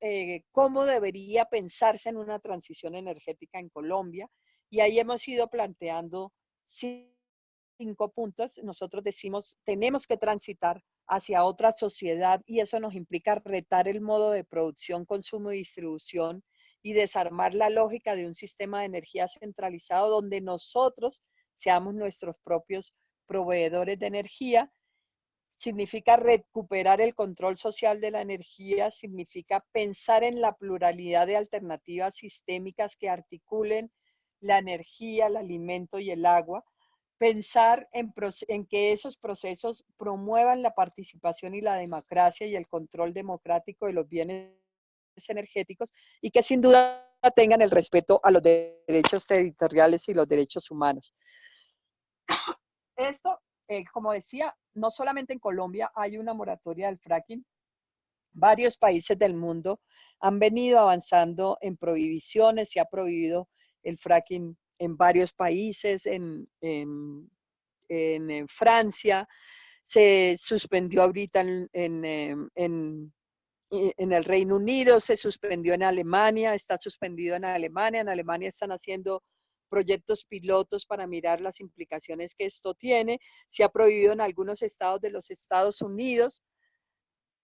cómo debería pensarse en una transición energética en Colombia. Y ahí hemos ido planteando 5 puntos. Nosotros decimos, tenemos que transitar hacia otra sociedad y eso nos implica retar el modo de producción, consumo y distribución y desarmar la lógica de un sistema de energía centralizado donde nosotros seamos nuestros propios proveedores de energía. Significa recuperar el control social de la energía, significa pensar en la pluralidad de alternativas sistémicas que articulen la energía, el alimento y el agua, pensar en que esos procesos promuevan la participación y la democracia y el control democrático de los bienes energéticos y que sin duda tengan el respeto a los derechos territoriales y los derechos humanos. Esto, como decía, no solamente en Colombia hay una moratoria del fracking, varios países del mundo han venido avanzando en prohibiciones, se ha prohibido el fracking en varios países, en Francia, se suspendió ahorita en el Reino Unido, se suspendió en Alemania, está suspendido en Alemania están haciendo proyectos pilotos para mirar las implicaciones que esto tiene, se ha prohibido en algunos estados de los Estados Unidos,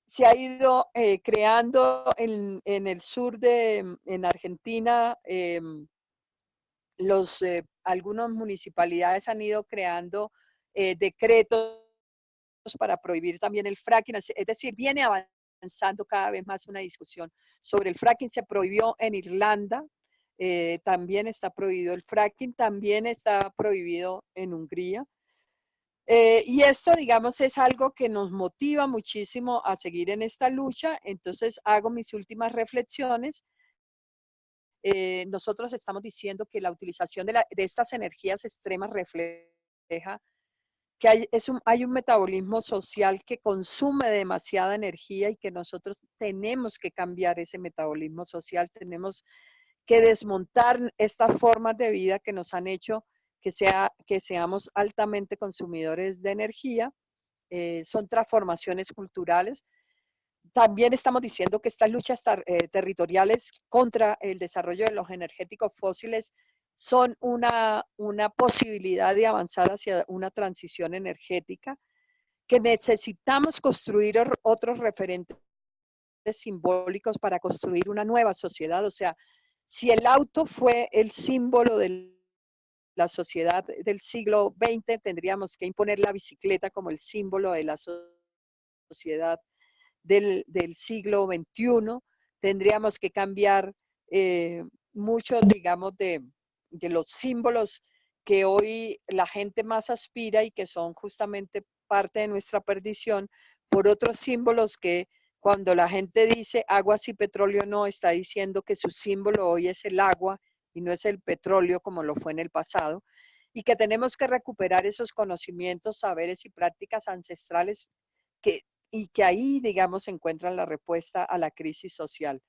se ha ido creando en el sur en Argentina, algunas municipalidades han ido creando decretos para prohibir también el fracking, es decir, viene avanzando cada vez más una discusión sobre el fracking. Se prohibió en Irlanda, también está prohibido el fracking, también está prohibido en Hungría. Y esto, digamos, es algo que nos motiva muchísimo a seguir en esta lucha. Entonces, hago mis últimas reflexiones. Nosotros estamos diciendo que la utilización de estas energías extremas refleja que hay un metabolismo social que consume demasiada energía y que nosotros tenemos que cambiar ese metabolismo social, tenemos que desmontar estas formas de vida que nos han hecho que seamos altamente consumidores de energía. Son transformaciones culturales. También estamos diciendo que estas luchas territoriales contra el desarrollo de los energéticos fósiles son una posibilidad de avanzar hacia una transición energética, que necesitamos construir otros referentes simbólicos para construir una nueva sociedad. O sea, si el auto fue el símbolo de la sociedad del siglo XX, tendríamos que imponer la bicicleta como el símbolo de la sociedad del siglo XXI. Tendríamos que cambiar muchos, digamos, de los símbolos que hoy la gente más aspira y que son justamente parte de nuestra perdición, por otros símbolos que cuando la gente dice agua sí, petróleo no, está diciendo que su símbolo hoy es el agua y no es el petróleo como lo fue en el pasado, y que tenemos que recuperar esos conocimientos, saberes y prácticas ancestrales y que ahí, digamos, se encuentra la respuesta a la crisis social.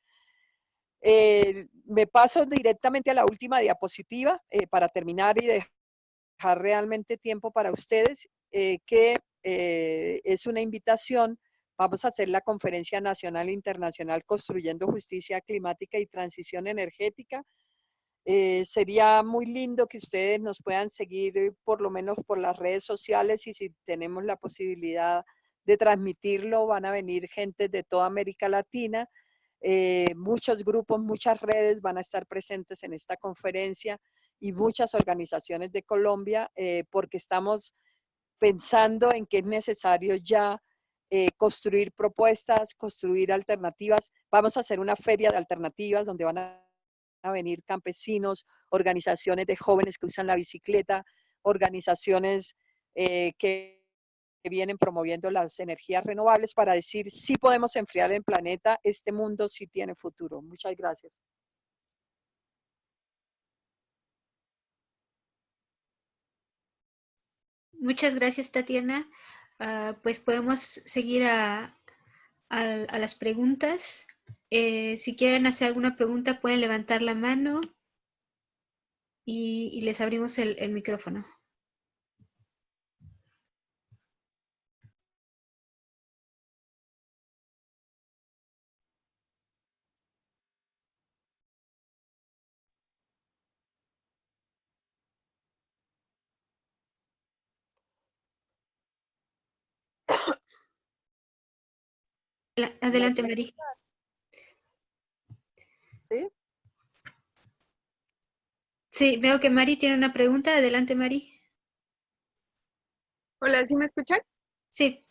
Me paso directamente a la última diapositiva para terminar y dejar realmente tiempo para ustedes, que es una invitación. Vamos a hacer la Conferencia Nacional e Internacional Construyendo Justicia Climática y Transición Energética. Sería muy lindo que ustedes nos puedan seguir por lo menos por las redes sociales, y si tenemos la posibilidad de transmitirlo, van a venir gente de toda América Latina. Muchos grupos, muchas redes van a estar presentes en esta conferencia y muchas organizaciones de Colombia, porque estamos pensando en que es necesario ya construir propuestas, construir alternativas. Vamos a hacer una feria de alternativas donde van a venir campesinos, organizaciones de jóvenes que usan la bicicleta, organizaciones que vienen promoviendo las energías renovables, para decir sí podemos enfriar el planeta, este mundo sí tiene futuro. Muchas gracias. Muchas gracias, Tatiana. Pues podemos seguir a las preguntas. Si quieren hacer alguna pregunta, pueden levantar la mano y les abrimos el micrófono. ¿Me Adelante, Mari. escuchas? ¿Sí? Sí, veo que Mari tiene una pregunta. Adelante, Mari. Hola, ¿sí me escuchan? Sí.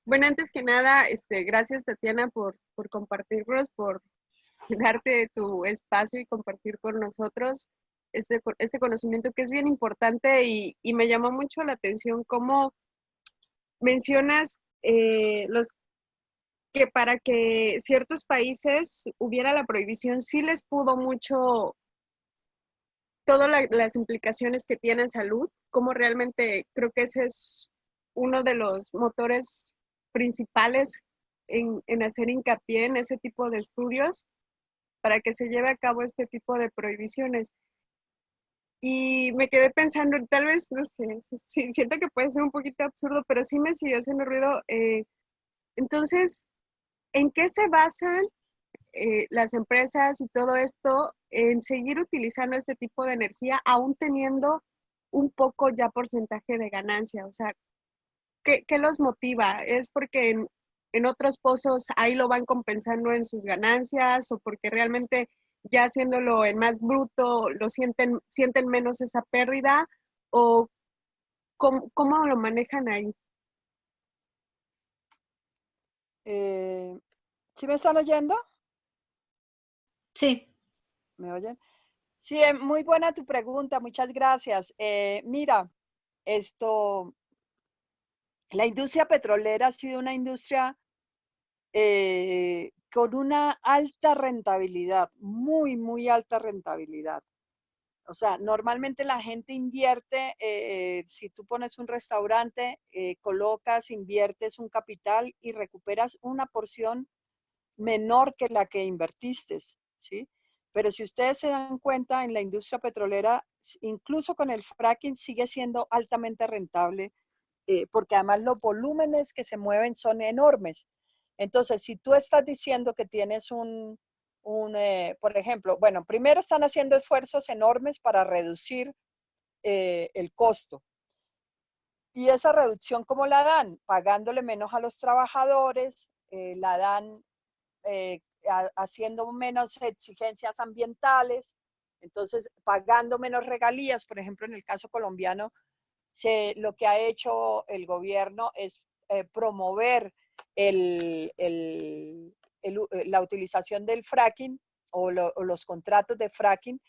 Bueno, antes que nada, gracias Tatiana por compartirnos, por darte tu espacio y compartir con nosotros este conocimiento que es bien importante y me llamó mucho la atención cómo mencionas los que para que ciertos países hubiera la prohibición sí les pudo mucho todas las implicaciones que tiene en salud, como realmente creo que ese es uno de los motores principales en hacer hincapié en ese tipo de estudios para que se lleve a cabo este tipo de prohibiciones. Y me quedé pensando, tal vez, no sé, sí, siento que puede ser un poquito absurdo, pero sí me siguió haciendo ruido. Entonces, ¿en qué se basan las empresas y todo esto en seguir utilizando este tipo de energía, aún teniendo un poco ya porcentaje de ganancia? O sea, ¿qué los motiva? ¿Es porque en otros pozos ahí lo van compensando en sus ganancias o porque realmente ya haciéndolo en más bruto lo sienten menos esa pérdida? ¿O cómo lo manejan ahí? ¿Sí me están oyendo? Sí. ¿Me oyen? Sí, muy buena tu pregunta, muchas gracias. Mira, esto, la industria petrolera ha sido una industria con una alta rentabilidad, muy, muy alta rentabilidad. O sea, normalmente la gente invierte, si tú pones un restaurante, colocas, inviertes un capital y recuperas una porción menor que la que invertiste, ¿sí? Pero si ustedes se dan cuenta, en la industria petrolera, incluso con el fracking, sigue siendo altamente rentable, porque además los volúmenes que se mueven son enormes. Entonces, si tú estás diciendo que tienes por ejemplo, bueno, primero están haciendo esfuerzos enormes para reducir el costo. ¿Y esa reducción cómo la dan? Pagándole menos a los trabajadores, la dan haciendo menos exigencias ambientales, entonces pagando menos regalías. Por ejemplo, en el caso colombiano, lo que ha hecho el gobierno es promover la utilización del fracking o los contratos de fracking,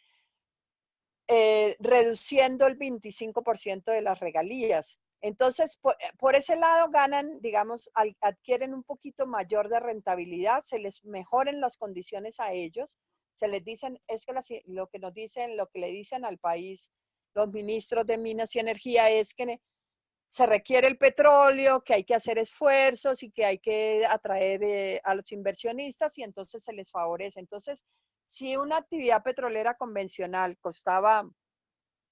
reduciendo el 25% de las regalías. Entonces, por ese lado ganan, digamos, adquieren un poquito mayor de rentabilidad, se les mejoran las condiciones a ellos, se les dicen, es que lo que nos dicen, lo que le dicen al país los ministros de Minas y Energía es que se requiere el petróleo, que hay que hacer esfuerzos y que hay que atraer a los inversionistas y entonces se les favorece. Entonces, si una actividad petrolera convencional costaba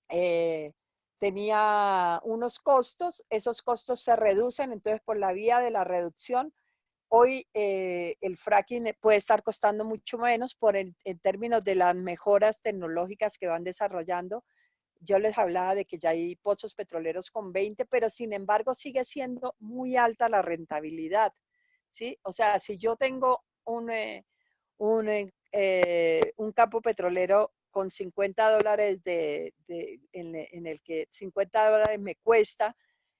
eh, tenía unos costos, esos costos se reducen, entonces por la vía de la reducción, hoy el fracking puede estar costando mucho menos en términos de las mejoras tecnológicas que van desarrollando. Yo les hablaba de que ya hay pozos petroleros con 20, pero sin embargo sigue siendo muy alta la rentabilidad, ¿sí? O sea, si yo tengo un campo petrolero con $50 en el que $50 me cuesta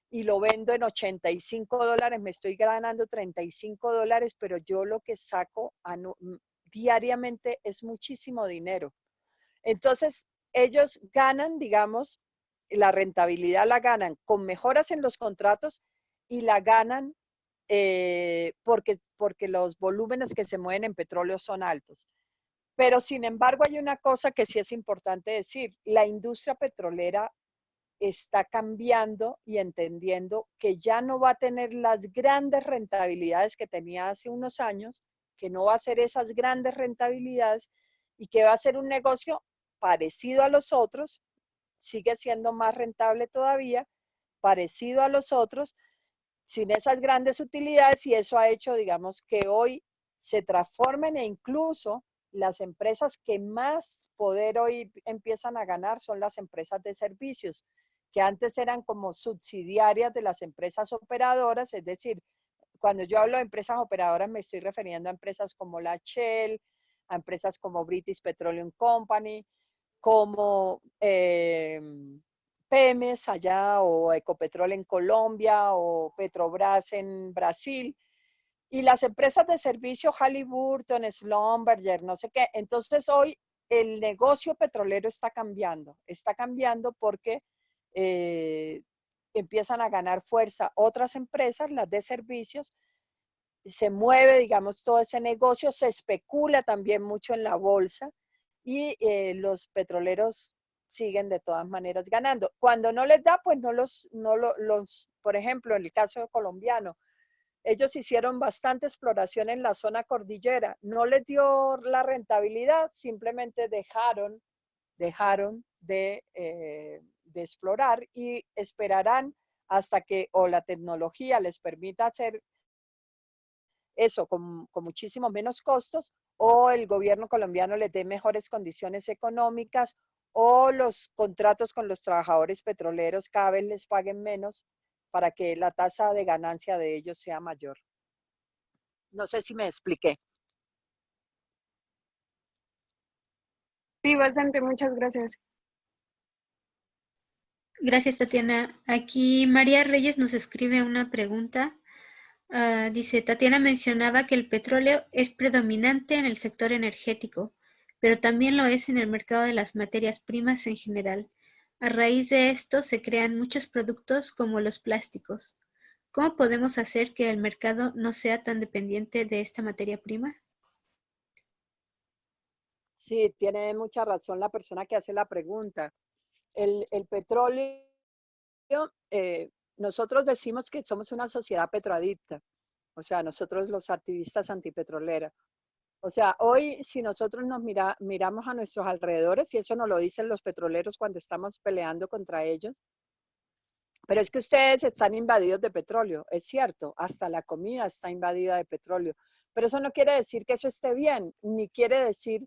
y lo vendo en $85, me estoy ganando $35, pero yo lo que saco diariamente es muchísimo dinero. Entonces, ellos ganan, digamos, la rentabilidad la ganan con mejoras en los contratos y la ganan porque los volúmenes que se mueven en petróleo son altos. Pero sin embargo hay una cosa que sí es importante decir, la industria petrolera está cambiando y entendiendo que ya no va a tener las grandes rentabilidades que tenía hace unos años, que no va a ser esas grandes rentabilidades y que va a ser un negocio parecido a los otros, sigue siendo más rentable todavía, parecido a los otros, sin esas grandes utilidades, y eso ha hecho, digamos, que hoy se transformen, e incluso las empresas que más poder hoy empiezan a ganar son las empresas de servicios, que antes eran como subsidiarias de las empresas operadoras, es decir, cuando yo hablo de empresas operadoras me estoy refiriendo a empresas como la Shell, a empresas como British Petroleum Company, como Pemex allá, o Ecopetrol en Colombia, o Petrobras en Brasil, y las empresas de servicio Halliburton, Schlumberger, no sé qué. Entonces hoy el negocio petrolero está cambiando porque empiezan a ganar fuerza otras empresas, las de servicios, se mueve, digamos, todo ese negocio, se especula también mucho en la bolsa, y los petroleros siguen de todas maneras ganando. Cuando no les da, pues por ejemplo, en el caso colombiano, ellos hicieron bastante exploración en la zona cordillera, no les dio la rentabilidad, simplemente dejaron de explorar, y esperarán hasta que o la tecnología les permita hacer eso con muchísimo menos costos, o el gobierno colombiano les dé mejores condiciones económicas, o los contratos con los trabajadores petroleros cada vez les paguen menos para que la tasa de ganancia de ellos sea mayor. No sé si me expliqué. Sí, bastante, muchas gracias. Gracias, Tatiana. Aquí María Reyes nos escribe una pregunta. Dice, Tatiana mencionaba que el petróleo es predominante en el sector energético, pero también lo es en el mercado de las materias primas en general. A raíz de esto se crean muchos productos como los plásticos. ¿Cómo podemos hacer que el mercado no sea tan dependiente de esta materia prima? Sí, tiene mucha razón la persona que hace la pregunta. El petróleo, nosotros decimos que somos una sociedad petroadicta, o sea, nosotros los activistas antipetroleros. O sea, hoy si nosotros miramos a nuestros alrededores, y eso nos lo dicen los petroleros cuando estamos peleando contra ellos, pero es que ustedes están invadidos de petróleo, es cierto, hasta la comida está invadida de petróleo, pero eso no quiere decir que eso esté bien, ni quiere decir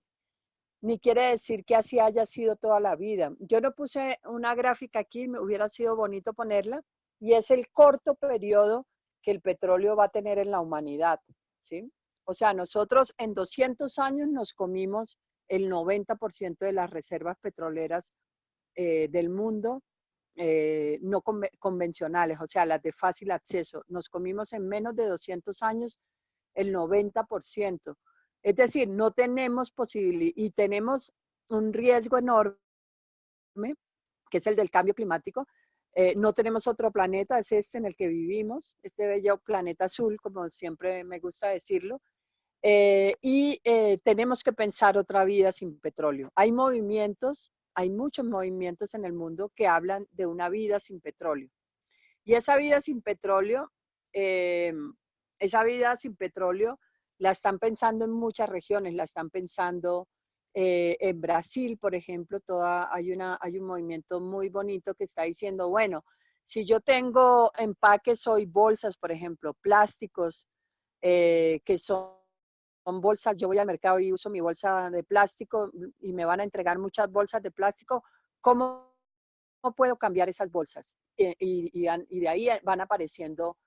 que así haya sido toda la vida. Yo no puse una gráfica aquí, me hubiera sido bonito ponerla, y es el corto periodo que el petróleo va a tener en la humanidad, ¿sí? O sea, nosotros en 200 años nos comimos el 90% de las reservas petroleras del mundo, no convencionales, o sea, las de fácil acceso. Nos comimos en menos de 200 años el 90%. Es decir, no tenemos posibilidad, y tenemos un riesgo enorme, que es el del cambio climático. No tenemos otro planeta, es este en el que vivimos, este bello planeta azul, como siempre me gusta decirlo. Tenemos que pensar otra vida sin petróleo. Hay muchos movimientos en el mundo que hablan de una vida sin petróleo. Y eh, esa vida sin petróleo la están pensando en muchas regiones, la están pensando en Brasil, por ejemplo, hay un movimiento muy bonito que está diciendo, bueno, si yo tengo empaques hoy, bolsas, por ejemplo, plásticos, que son bolsas, yo voy al mercado y uso mi bolsa de plástico y me van a entregar muchas bolsas de plástico, ¿cómo puedo cambiar esas bolsas? Y de ahí van apareciendo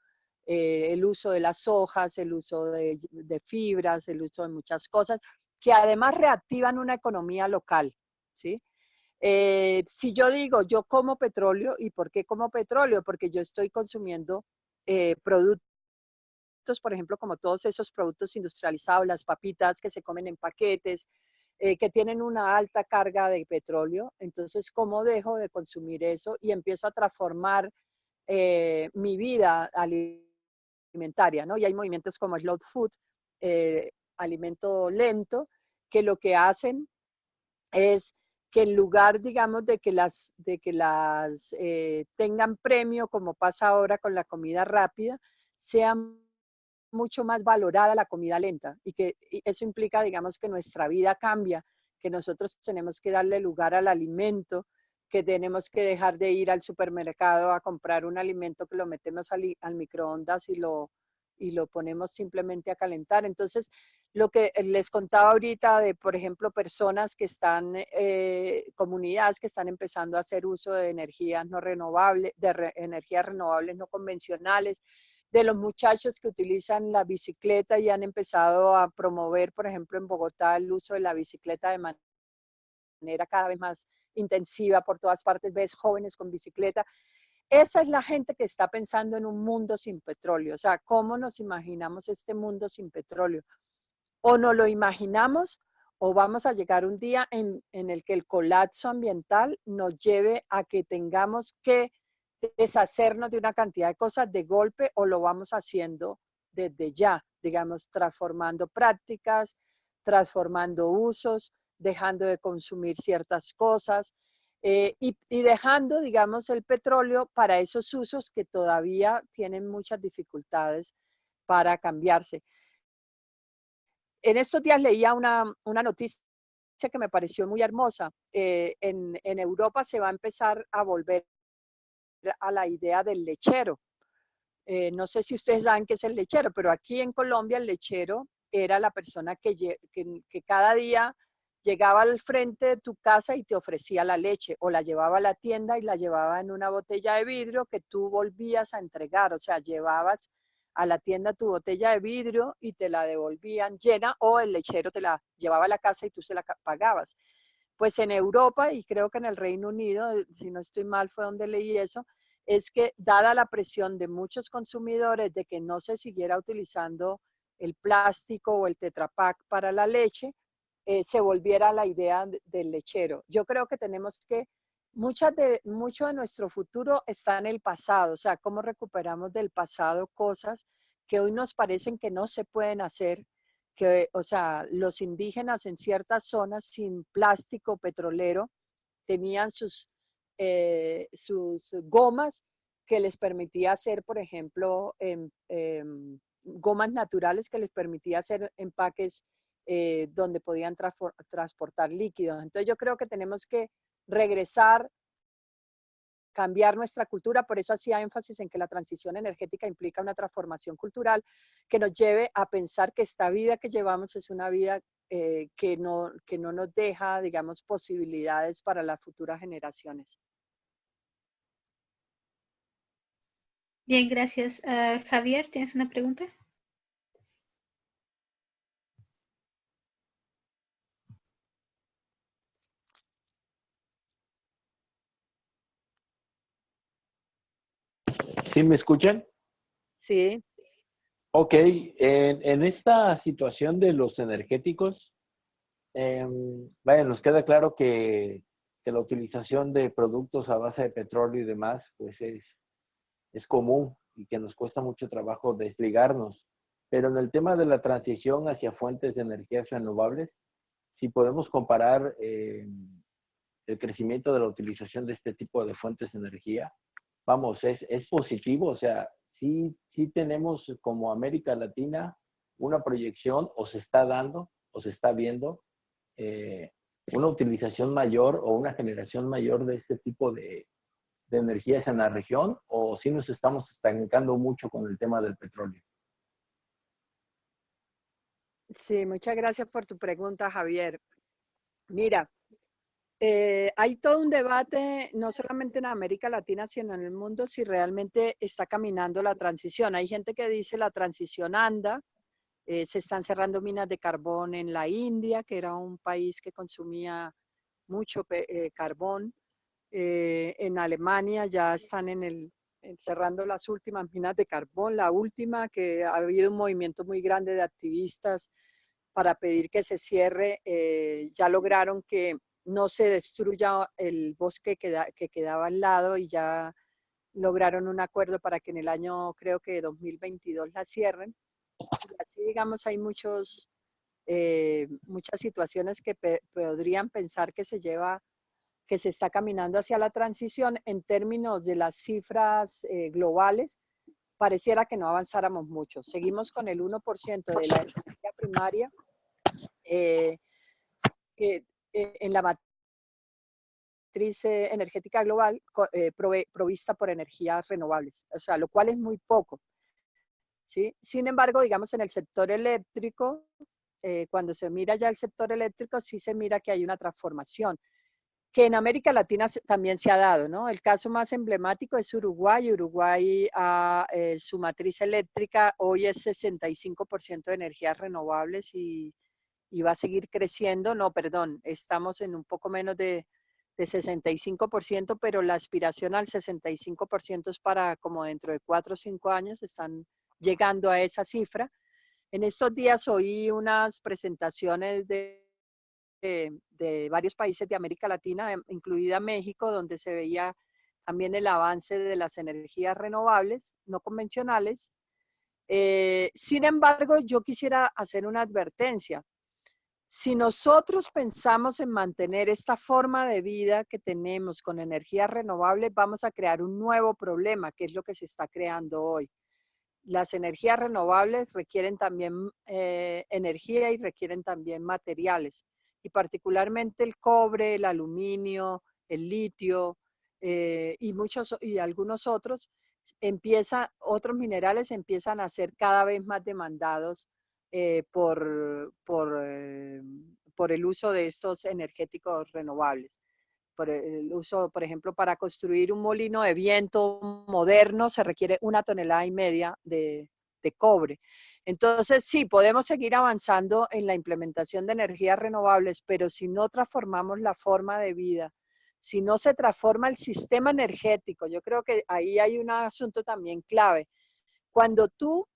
el uso de las hojas, el uso de fibras, el uso de muchas cosas, que además reactivan una economía local, ¿sí? Si yo digo, yo como petróleo, ¿y por qué como petróleo? Porque yo estoy consumiendo productos, por ejemplo, como todos esos productos industrializados, las papitas que se comen en paquetes, que tienen una alta carga de petróleo. Entonces, ¿cómo dejo de consumir eso y empiezo a transformar mi vida alimentaria, ¿no? Y hay movimientos como Slow Food, alimento lento, que lo que hacen es que en lugar, digamos, de que las tengan premio, como pasa ahora con la comida rápida, sea mucho más valorada la comida lenta y eso implica, digamos, que nuestra vida cambia, que nosotros tenemos que darle lugar al alimento, que tenemos que dejar de ir al supermercado a comprar un alimento que lo metemos al microondas y lo ponemos simplemente a calentar. Entonces, lo que les contaba ahorita de, por ejemplo, personas que están, comunidades que están empezando a hacer uso de energías no renovables, energías renovables no convencionales, de los muchachos que utilizan la bicicleta y han empezado a promover, por ejemplo, en Bogotá el uso de la bicicleta de manera cada vez más intensiva, por todas partes ves jóvenes con bicicleta. Esa es la gente que está pensando en un mundo sin petróleo. O sea, ¿cómo nos imaginamos este mundo sin petróleo? O no lo imaginamos o vamos a llegar un día en el que el colapso ambiental nos lleve a que tengamos que deshacernos de una cantidad de cosas de golpe o lo vamos haciendo desde ya, digamos, transformando prácticas, transformando usos, dejando de consumir ciertas cosas y dejando, digamos, el petróleo para esos usos que todavía tienen muchas dificultades para cambiarse. En estos días leía una noticia que me pareció muy hermosa. En Europa se va a empezar a volver a la idea del lechero. No sé si ustedes saben qué es el lechero, pero aquí en Colombia el lechero era la persona que cada día llegaba al frente de tu casa y te ofrecía la leche, o la llevaba a la tienda y la llevaba en una botella de vidrio que tú volvías a entregar, o sea, llevabas a la tienda tu botella de vidrio y te la devolvían llena, o el lechero te la llevaba a la casa y tú se la pagabas. Pues en Europa, y creo que en el Reino Unido, si no estoy mal, fue donde leí eso, es que dada la presión de muchos consumidores de que no se siguiera utilizando el plástico o el Tetra Pak para la leche, se volviera a la idea del lechero. Yo creo que tenemos que, mucho de nuestro futuro está en el pasado, o sea, cómo recuperamos del pasado cosas que hoy nos parecen que no se pueden hacer, que, o sea, los indígenas en ciertas zonas sin plástico petrolero tenían sus gomas que les permitía hacer, por ejemplo, gomas naturales que les permitía hacer empaques donde podían transportar líquidos. Entonces yo creo que tenemos que regresar, cambiar nuestra cultura, por eso hacía énfasis en que la transición energética implica una transformación cultural que nos lleve a pensar que esta vida que llevamos es una vida que no nos deja, digamos, posibilidades para las futuras generaciones. Bien, gracias. Javier, ¿tienes una pregunta? ¿Sí me escuchan? Sí. Ok, en esta situación de los energéticos, vaya, nos queda claro que la utilización de productos a base de petróleo y demás, pues es común y que nos cuesta mucho trabajo desligarnos. Pero en el tema de la transición hacia fuentes de energías renovables, si podemos comparar el crecimiento de la utilización de este tipo de fuentes de energía, vamos, es positivo, o sea, sí tenemos como América Latina una proyección o se está dando o se está viendo una utilización mayor o una generación mayor de este tipo de energías en la región, o si nos estamos estancando mucho con el tema del petróleo. Sí, muchas gracias por tu pregunta, Javier. Mira, hay todo un debate, no solamente en América Latina, sino en el mundo, si realmente está caminando la transición. Hay gente que dice la transición anda, se están cerrando minas de carbón en la India, que era un país que consumía mucho carbón. En Alemania ya están cerrando las últimas minas de carbón. La última, que ha habido un movimiento muy grande de activistas para pedir que se cierre, ya lograron que no se destruya el bosque que quedaba al lado y ya lograron un acuerdo para que en el año, creo que 2022, la cierren. Y así, digamos, hay muchas situaciones que podrían pensar que se lleva que se está caminando hacia la transición en términos de las cifras globales, pareciera que no avanzáramos mucho. Seguimos con el 1% de la energía primaria en la matriz energética global provista por energías renovables, o sea, lo cual es muy poco. ¿Sí? Sin embargo, digamos, en el sector eléctrico, cuando se mira ya el sector eléctrico, sí se mira que hay una transformación, que en América Latina también se ha dado, ¿no? El caso más emblemático es Uruguay. Uruguay, su matriz eléctrica hoy es 65% de energías renovables y va a seguir creciendo. No, perdón, estamos en un poco menos de 65%, pero la aspiración al 65% es para como dentro de 4 o 5 años, están llegando a esa cifra. En estos días oí unas presentaciones de varios países de América Latina, incluida México, donde se veía también el avance de las energías renovables, no convencionales. Sin embargo, yo quisiera hacer una advertencia. Si nosotros pensamos en mantener esta forma de vida que tenemos con energías renovables, vamos a crear un nuevo problema, que es lo que se está creando hoy. Las energías renovables requieren también energía y requieren también materiales, y particularmente el cobre, el aluminio, el litio y algunos otros, otros minerales empiezan a ser cada vez más demandados por el uso de estos energéticos renovables. Por el uso, por ejemplo, para construir un molino de viento moderno se requiere 1,5 toneladas de cobre. Entonces, sí, podemos seguir avanzando en la implementación de energías renovables, pero si no transformamos la forma de vida, si no se transforma el sistema energético, yo creo que ahí hay un asunto también clave. Cuando tú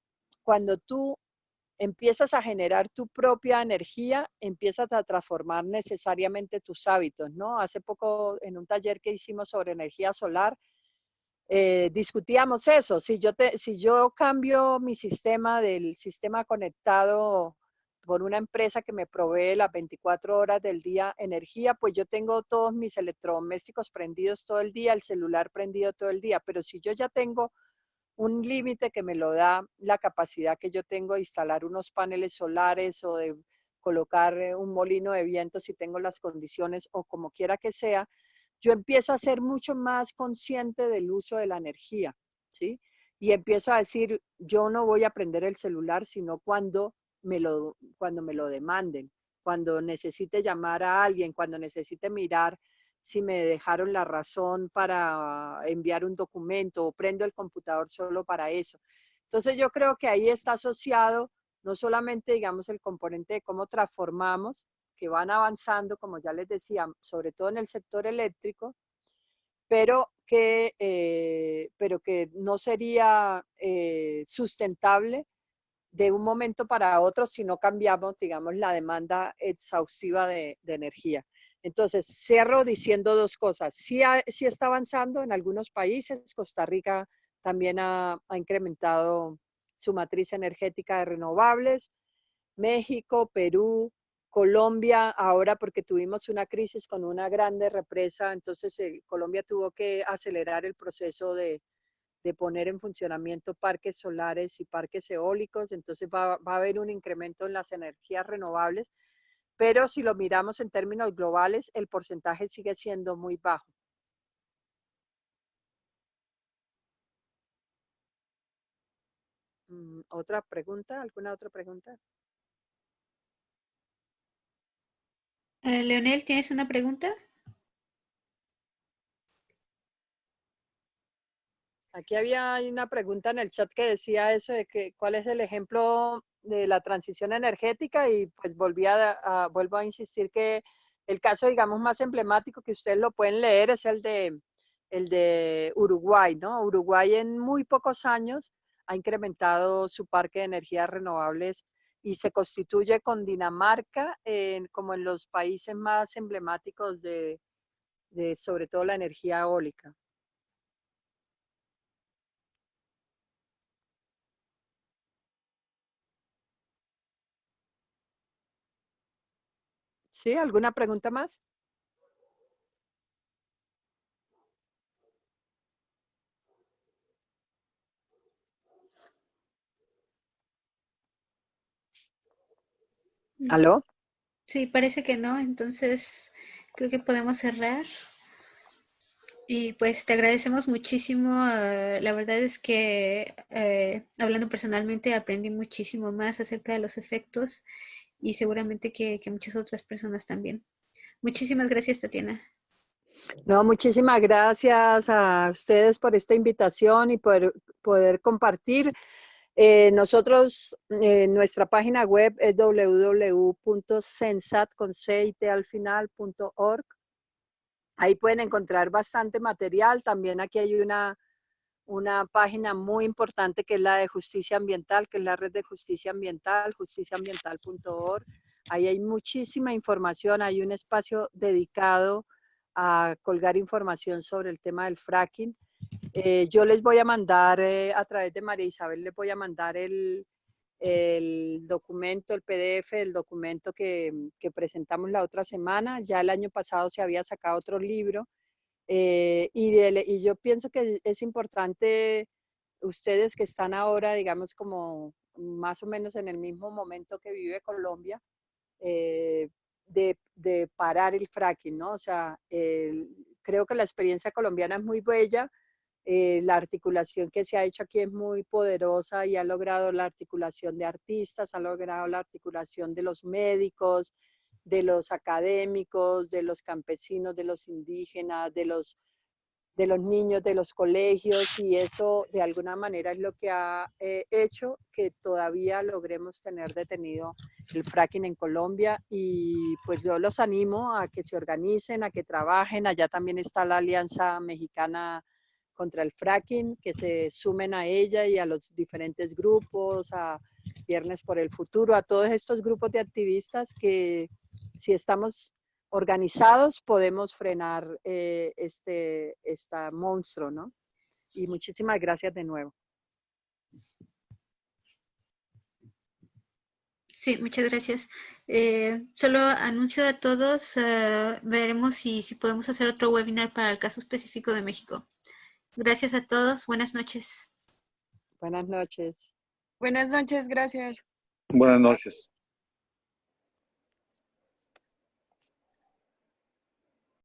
empiezas a generar tu propia energía, empiezas a transformar necesariamente tus hábitos, ¿no? Hace poco en un taller que hicimos sobre energía solar, discutíamos eso. Si yo cambio mi sistema del sistema conectado por una empresa que me provee las 24 horas del día energía, pues yo tengo todos mis electrodomésticos prendidos todo el día, el celular prendido todo el día, pero si yo ya tengo un límite que me lo da la capacidad que yo tengo de instalar unos paneles solares o de colocar un molino de viento si tengo las condiciones o como quiera que sea, yo empiezo a ser mucho más consciente del uso de la energía, ¿sí? Y empiezo a decir, yo no voy a prender el celular sino cuando me lo demanden, cuando necesite llamar a alguien, cuando necesite mirar si me dejaron la razón para enviar un documento o prendo el computador solo para eso. Entonces yo creo que ahí está asociado no solamente, digamos, el componente de cómo transformamos, que van avanzando, como ya les decía, sobre todo en el sector eléctrico, pero que no sería sustentable de un momento para otro si no cambiamos, digamos, la demanda exhaustiva de energía. Entonces, cierro diciendo dos cosas. Sí, sí está avanzando en algunos países. Costa Rica también ha incrementado su matriz energética de renovables. México, Perú, Colombia, ahora porque tuvimos una crisis con una grande represa, entonces Colombia tuvo que acelerar el proceso de poner en funcionamiento parques solares y parques eólicos, entonces va a haber un incremento en las energías renovables, pero si lo miramos en términos globales, el porcentaje sigue siendo muy bajo. ¿Otra pregunta? ¿Alguna otra pregunta? Leonel, ¿tienes una pregunta? Aquí había una pregunta en el chat que decía eso de que cuál es el ejemplo de la transición energética y pues vuelvo a insistir que el caso, digamos, más emblemático que ustedes lo pueden leer es el de Uruguay, ¿no? Uruguay en muy pocos años ha incrementado su parque de energías renovables y se constituye con Dinamarca como en los países más emblemáticos de sobre todo la energía eólica. ¿Sí? ¿Alguna pregunta más? ¿Aló? Sí, parece que no, entonces creo que podemos cerrar. Y pues te agradecemos muchísimo. La verdad es que hablando personalmente aprendí muchísimo más acerca de los efectos y seguramente que muchas otras personas también. Muchísimas gracias, Tatiana. No, muchísimas gracias a ustedes por esta invitación y poder compartir. Nosotros, nuestra página web es www.censat.org. Ahí pueden encontrar bastante material. También aquí hay una página muy importante que es la de justicia ambiental, que es la red de justicia ambiental, justiciaambiental.org. Ahí hay muchísima información, hay un espacio dedicado a colgar información sobre el tema del fracking. Yo les voy a mandar, a través de María Isabel, les voy a mandar el documento, el PDF, el documento que presentamos la otra semana. Ya el año pasado se había sacado otro libro. Y yo pienso que es importante ustedes que están ahora, digamos, como más o menos en el mismo momento que vive Colombia, de parar el fracking, ¿no? O sea, creo que la experiencia colombiana es muy bella, la articulación que se ha hecho aquí es muy poderosa y ha logrado la articulación de artistas, ha logrado la articulación de los médicos, de los académicos, de los campesinos, de los indígenas, de los niños, de los colegios, y eso de alguna manera es lo que ha hecho que todavía logremos tener detenido el fracking en Colombia. Y pues yo los animo a que se organicen, a que trabajen. Allá también está la Alianza Mexicana contra el Fracking, que se sumen a ella y a los diferentes grupos, a Viernes por el Futuro, a todos estos grupos de activistas que, si estamos organizados, podemos frenar este monstruo, ¿no? Y muchísimas gracias de nuevo. Sí, muchas gracias. Solo anuncio a todos, veremos si podemos hacer otro webinar para el caso específico de México. Gracias a todos, buenas noches. Buenas noches. Buenas noches, gracias. Buenas noches.